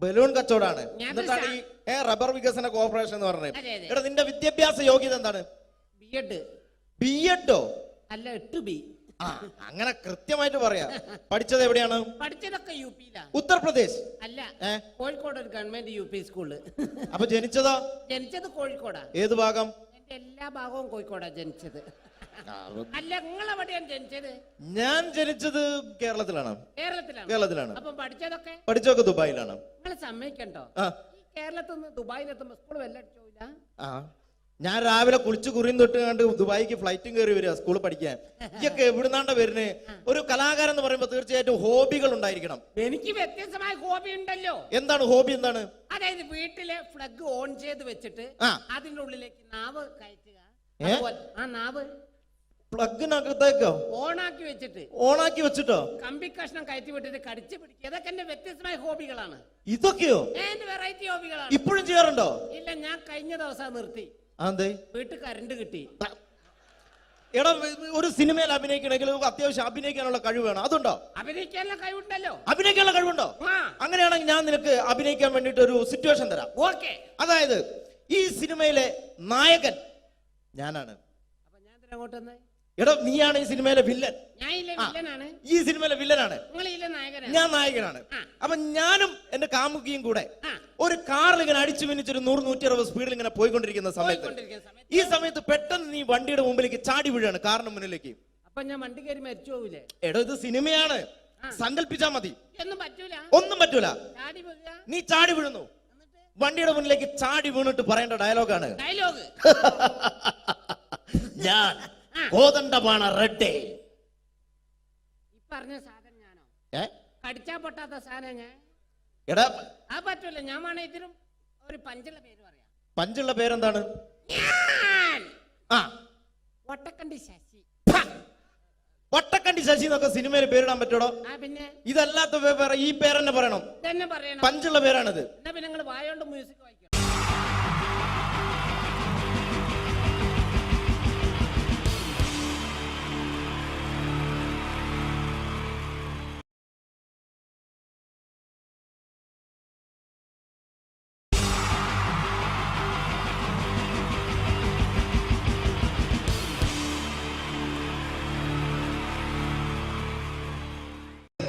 ബലൂൺ കച്ചവടാണ്. എന്നിട്ടാണ് ഈ റബ്ബർ വികസന കോർപ്പറേഷൻ എന്ന് പറഞ്ഞത്. എടാ നിന്റെ വിദ്യാഭ്യാസ യോഗ്യത എന്താണ്? ബിഎഡോ? അല്ല, 8B. അങ്ങനെ കൃത്യമായിട്ട് പറയാ. പഠിച്ചത് എവിടെയാണ്? പഠിച്ചതൊക്കെ യുപിയിലാണ്. ഉത്തർപ്രദേശ്? അല്ല, കോഴിക്കോട് ഒരു ഗവൺമെന്റ് UP സ്കൂള്. അപ്പൊ ജനിച്ചതോ? ജനിച്ചത് കോഴിക്കോടാ. ഏത് ഭാഗം? എന്റെ എല്ലാ ഭാഗവും കോഴിക്കോടാ ജനിച്ചത്. അല്ല, നിങ്ങളെവിടെയാണ് ജനിച്ചത്? ഞാൻ ജനിച്ചത് കേരളത്തിലാണ്. കേരളത്തിലാണ്. അപ്പൊ പഠിച്ചതൊക്കെ ദുബായിലാണ്. നിങ്ങൾ സമ്മതിക്കണ്ടോ? കേരളത്തിൽ നിന്ന് ദുബായിലെത്തുമ്പോ സ്കൂൾ വെല്ലടിച്ചോയില്ല. ഞാൻ രാവിലെ കുളിച്ചു കുറിയും തൊട്ട് കണ്ട് ദുബായിക്ക് ഫ്ലൈറ്റും കയറി വരിക സ്കൂളിൽ പഠിക്കാൻ. ഇയൊക്കെ എവിടുന്നാണ്ട വരുന്നേ? ഒരു കലാകാരൻ എന്ന് പറയുമ്പോ തീർച്ചയായിട്ടും ഹോബികൾ ഉണ്ടായിരിക്കണം. എനിക്ക് വ്യത്യസ്തമായ ഹോബി ഉണ്ടല്ലോ. എന്താണ് ഹോബി? എന്താണ്? അതായത് വീട്ടിലെ ഫ്ലഗ് ഓൺ ചെയ്ത് വെച്ചിട്ട് അതിന്റെ ഉള്ളിലേക്ക് നാവ് കയറ്റുക. ആ നാവ് പ്ലഗിനകത്തേക്കോ ഓണാക്കി വെച്ചിട്ടോ കമ്പി കഷ്ണം കയറ്റി വിട്ടിട്ട് കടിച്ചു പിടിക്കുക. ഇതൊക്കെ എന്റെ വ്യത്യസ്തമായ ഹോബികളാണ്. ഇതൊക്കെയോ? എന്റെ വെറൈറ്റി ഹോബികളാണ്. ഇപ്പോഴും ചെയ്യാറുണ്ടോ? ഇല്ല, ഞാൻ കഴിഞ്ഞ ദിവസം നിർത്തി. വീട്ടിൽ കറണ്ട് കിട്ടി. എടാ, ഒരു സിനിമയിൽ അഭിനയിക്കണമെങ്കിൽ അത്യാവശ്യം അഭിനയിക്കാനുള്ള കഴിവ് വേണം. അതുണ്ടോ? അഭിനയിക്കാനുള്ള കഴിവുണ്ടല്ലോ. അഭിനയിക്കാനുള്ള കഴിവുണ്ടോ? അങ്ങനെയാണെങ്കിൽ ഞാൻ നിനക്ക് അഭിനയിക്കാൻ വേണ്ടിട്ട് ഒരു സിറ്റുവേഷൻ തരാം. ഓക്കെ. അതായത് ഈ സിനിമയിലെ നായകൻ ഞാനാണ്. എടാ, നീയാണ് ഈ സിനിമയിലെ വില്ലൻ. ഈ സിനിമയിലെ വില്ലനാണ്, ഞാൻ നായകനാണ്. അപ്പൊ ഞാനും എന്റെ കാമുകിയും കൂടെ ഒരു കാറിൽ ഇങ്ങനെ അടിച്ചു മിനിച്ചൊരു 100-160 സ്പീഡിൽ ഇങ്ങനെ പോയിക്കൊണ്ടിരിക്കുന്ന സമയത്ത് ഈ സമയത്ത് പെട്ടെന്ന് നീ വണ്ടിയുടെ മുമ്പിലേക്ക് ചാടി വീഴാണ്, കാറിന് മുന്നിലേക്ക്. അപ്പൊ ഞാൻ വണ്ടി കയറി മരിച്ചു പോവില്ലേ? എടോ, ഇത് സിനിമയാണ്, സങ്കല്പിച്ചാ മതി. ഒന്നും പറ്റൂല. നീ ചാടി വീഴുന്നു, വണ്ടിയുടെ മുന്നിലേക്ക് ചാടി വീണിട്ട് പറയേണ്ട ഡയലോഗാണ്. ഞാൻ കോതണ്ടമാണ് റെഡ്ഡേ. പറഞ്ഞ സാധനം ഞാനോ? കടിച്ചാ പൊട്ടാത്ത സാധനം ഞാൻ. എടാ, ആ പറ്റൂല. ഞാൻ വേണേ ഇതിനും ഒരു പഞ്ചുള്ള പേര് പറയാം. പഞ്ചുള്ള പേരെന്താണ്? ഒട്ടക്കണ്ടി ശശി. ഒട്ടക്കണ്ടി ശശി എന്നൊക്കെ സിനിമയിൽ പേരിടാൻ പറ്റൂടോ? പിന്നെ ഇതല്ലാത്ത ഈ പേരെന്നെ പറയണം. പഞ്ചുള്ള പേരാണിത്. എന്നാ പിന്നെ നിങ്ങൾ വായോണ്ട് മ്യൂസിക് വായിക്കണം.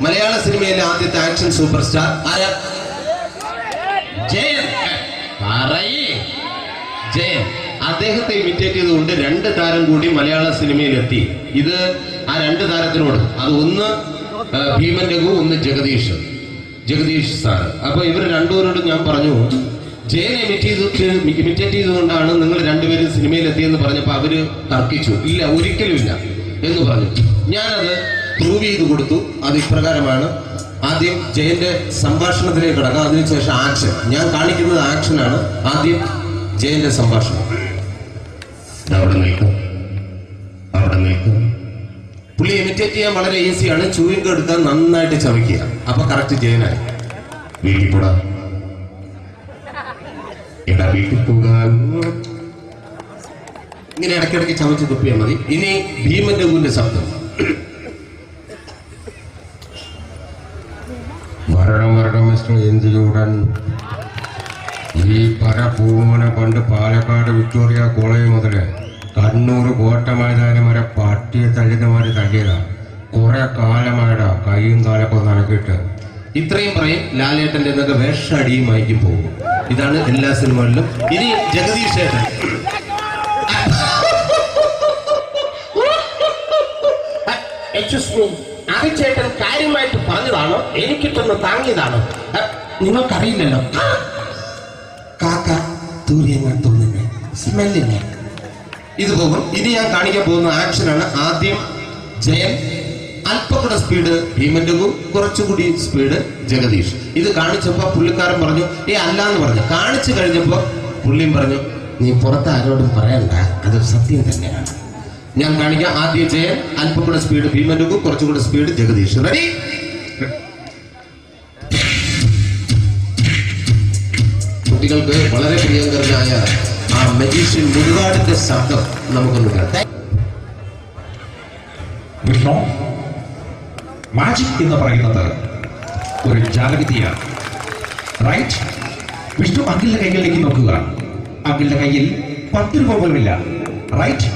മലയാള സിനിമയിലെ ആദ്യത്തെ ആക്ഷൻ സൂപ്പർ സ്റ്റാർ ആരാ? ജയൻ. ജയൻ. അദ്ദേഹത്തെ ഇമിറ്റേറ്റ് ചെയ്തുകൊണ്ട് 2 താരം കൂടി മലയാള സിനിമയിലെത്തി. ഇത് ആ 2 താരത്തിനോട്, അത് ഒന്ന് ഭീമൻ രഘു, ഒന്ന് ജഗദീഷ് സാർ. അപ്പൊ ഇവർ രണ്ടുപേരോടും ഞാൻ പറഞ്ഞു, ജയനെ ഇമിറ്റേറ്റ് ചെയ്തുകൊണ്ടാണ് നിങ്ങൾ 2 പേരും സിനിമയിലെത്തിയെന്ന് പറഞ്ഞപ്പോ അവര് തർക്കിച്ചു. ഇല്ല, ഒരിക്കലും ഇല്ല എന്ന് പറഞ്ഞു. ഞാനത് പ്രൂവ് ചെയ്ത് കൊടുത്തു. അത് ഇപ്രകാരമാണ്. ആദ്യം ജയന്റെ സംഭാഷണത്തിലേക്ക് കിടക്കാം, അതിനുശേഷം ആക്ഷൻ. ഞാൻ കാണിക്കുന്നത് ആക്ഷനാണ്. ആദ്യം ജയന്റെ സംഭാഷണം. അവിടെ നിൽക്കും. പുള്ളി ഇമിറ്റേറ്റ് ചെയ്യാൻ വളരെ ഈസിയാണ്. ചൂയിങ് എടുക്കാൻ നന്നായിട്ട് ചവയ്ക്കുക. അപ്പൊ കറക്റ്റ് ജയനായി. വീട്ടിൽ പോടാ, എടാ വീട്ടിൽ പോകാൻ. ഇങ്ങനെ ഇടയ്ക്കിടയ്ക്ക് ചവച്ച് തുപ്പിയാൽ മതി. ഇനി ഭീമൻ രഘുവിന്റെ ശബ്ദം. വരണം മിസ്റ്റർ ഇന്ത്യയുടൻ. ഈ പരപൂമനെ പണ്ട് പാലക്കാട് വിക്ടോറിയ കോളേജ് മുതൽ കണ്ണൂർ കോട്ട മൈതാനം വരെ പട്ടിയെ തള്ളിയമാര് തള്ളിയതാ. കുറെ കാലമായിടാ കൈയും കാലൊക്കെ നനക്കിട്ട്. ഇത്രയും പറയും. ലാലേട്ടന്റെ എന്നൊക്കെ വേഷടിയുമായിരിക്കും പോകും. ഇതാണ് എല്ലാ സിനിമകളിലും. ഇനി ജഗദീഷ് ചേട്ടൻ. ചേട്ടൻ കാര്യമായിട്ട് പറഞ്ഞതാണോ എനിക്കിട്ടൊന്ന് താങ്ങിയതാണോ? നിങ്ങൾക്കറിയില്ലല്ലോ. സ്മെല്ലില്ല. ഇത് പോകും. ഇനി ഞാൻ കാണിക്കാൻ പോകുന്ന ആക്ഷനാണ്. ആദ്യം ജയൻ, അല്പം കൂടെ സ്പീഡ് ഭീമൻ രഘു, കുറച്ചുകൂടി സ്പീഡ് ജഗദീഷ്. ഇത് കാണിച്ചപ്പോ പുള്ളിക്കാരൻ പറഞ്ഞു അല്ലാന്ന് പറഞ്ഞു. കാണിച്ചു കഴിഞ്ഞപ്പോ പുള്ളിയും പറഞ്ഞു നീ പുറത്ത് ആരോടും പറയണ്ട, അത് സത്യം തന്നെയാണ്. ഞാൻ കാണിക്കാം. ആദ്യം ജയൻ, അല്പം കൂടെ സ്പീഡ് ഭീമൻ രഘു, കുറച്ചുകൂടെ സ്പീഡ് ജഗദീഷ്. റെഡി? കുട്ടികൾക്ക് വളരെ പ്രിയങ്കരനായ ആ മജീഷ്യൻ മുരുകാടിന്റെ ശബ്ദം നമുക്കൊന്ന് കേൾക്കാം. വിഷ്ണു, മാജിക് എന്ന് പറയുന്നത് ഒരു ജാലവിദ്യയാണ്, റൈറ്റ്? വിഷ്ണു അങ്കിളിന്റെ കൈകളിലേക്ക് നോക്കുക. അങ്കിളിന്റെ കയ്യിൽ 10 രൂപ പോലുമില്ല, റൈറ്റ്?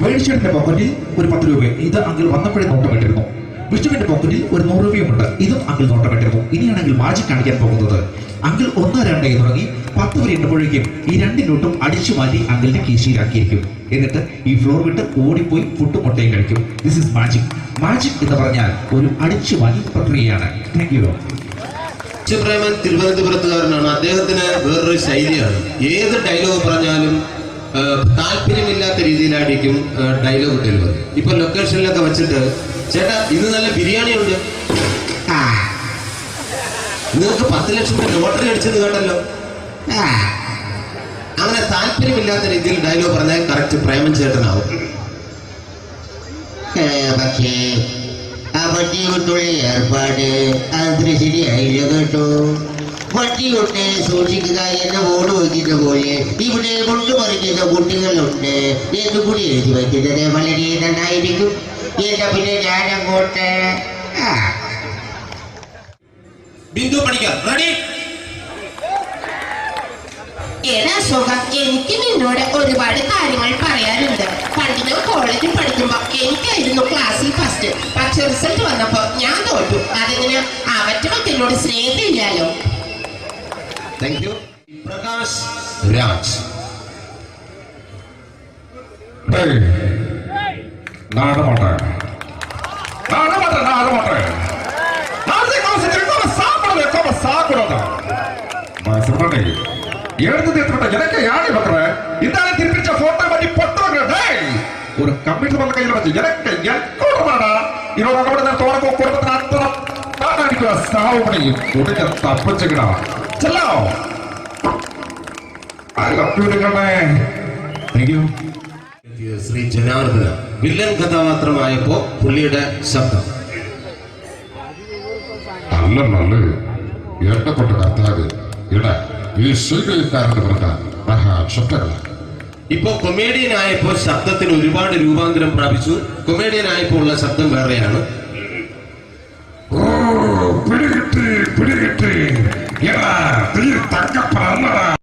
വേണിച്ചേട്ടന്റെ പോക്കറ്റിൽ ഒരു 10 രൂപ. ഇത് അങ്കിൾ വന്നപ്പോഴേ നോട്ടമിട്ടിരുന്നു. വിഷ്ണുവിന്റെ പോക്കറ്റിൽ ഒരു 100 രൂപയുമുണ്ട്. ഇതും അങ്കിൾ നോട്ടമിട്ടിരുന്നു. ഇനിയാണെങ്കിൽ മാജിക് കാണിക്കാൻ പോകുന്നത്. അങ്കിൾ 1, 2 തുടങ്ങി 10 വരെ ഇട്ടപ്പോഴേക്കും ഈ 2 നോട്ടും അടിച്ചു മാറ്റി അങ്കിളിന്റെ കീശയിലാക്കിയിരിക്കും. എന്നിട്ട് ഈ ഫ്ലോർ വിട്ട് ഓടിപ്പോയി പുട്ടും മുട്ടയും കഴിക്കും. This is magic. മാജിക് എന്ന് പറഞ്ഞാൽ ഒരു അടിച്ചു മാറ്റി പ്രക്രിയയാണ്. Thank you. പ്രേമൻ തിരുവനന്തപുരത്തുകാരനാണ്. അദ്ദേഹത്തിന് വേറൊരു ശൈലിയാണ്. ഏത് ഡയലോഗ് പറഞ്ഞാലും താല്പര്യമില്ലാത്ത രീതിയിലായിരിക്കും ഡയലോഗ് ഡെലിവറി. ഇപ്പൊ ലൊക്കേഷനിലൊക്കെ വെച്ചിട്ട് ചേട്ടാ ഇന്ന് നല്ല ബിരിയാണി ഉണ്ട്, നിങ്ങൾക്ക് 10 ലക്ഷം രൂപ ലോട്ടറി അടിച്ചെന്ന് കേട്ടല്ലോ. അങ്ങനെ താല്പര്യമില്ലാത്ത രീതിയിൽ ഡയലോഗ് പറഞ്ഞാൽ കറക്റ്റ് പ്രേമൻ ചേട്ടനാവും. പക്ഷേ ആ പട്ടിക്കുട്ടുള്ള ഏർപ്പാട് അത്ര ശരിയായില്ല കേട്ടോ. പട്ടിക്കുട്ടെ സൂക്ഷിക്കുക എന്നെ ബോർഡ് വയ്ക്കുന്ന പോലെ ഇവിടെ കൊണ്ടുപറിക്കുന്ന കുട്ടികളുണ്ട് എന്ന് കൂടി എഴുതി വയ്ക്കുന്നത് വളരെ നന്നായിരിക്കും. എന്നാ പിന്നെ ഞാനങ്ങോട്ട് ബിന്ദു പണിക്കർ. റെഡി? എനിക്ക് നിന്നോട് ഒരുപാട് കാര്യങ്ങൾ പറയാനുണ്ട്. പണ്ട് ഞാൻ കോളേജിൽ പഠിക്കുമ്പോ എനിക്കായിരുന്നു ക്ലാസ്സിൽ ഫസ്റ്റ്. പക്ഷെ റിസൾട്ട് വന്നപ്പോ ഞാൻ തോറ്റു. അതിന് അവറ്റ സ്നേഹമില്ലല്ലോ. Thank you. പ്രകാശ് രാജ്. எனக்கு யாரு பண்ற இந்த திருப்பிச்ச போட்டோ பண்ணி பொட்டுவாங்க. ஒரு கம்ப்யூட்டர் பண்ண கையில் வச்சு எனக்கு எக்கோடமாடா இவரோட கூட நான் தோறக்கோ குடும்பத்தை அத்தனை நான் அடிக்கிற சாவு பண்ணி உடனே தப்பிச்சுக்கடா. செல்லோ ശ്രീ ജനാർദ്ദന. വില്ലൻ കഥാപാത്രമായപ്പോ പുള്ളിയുടെ ശബ്ദം നല്ല നല്ല എണ്ണപ്പെട്ട കർത്താവ് ഇട ഈ സ്വീകരിക്കാരുടെ പറഞ്ഞ മഹാശബ്ദങ്ങൾ. ഇപ്പോ കൊമേഡിയൻ ആയപ്പോ ശബ്ദത്തിന് ഒരുപാട് രൂപാന്തരം പ്രാപിച്ചു. കൊമേഡിയൻ ആയപ്പോ ഉള്ള ശബ്ദം വേറെയാണ്. പിടികിട്ടി തങ്കപ്പറന്നടാ.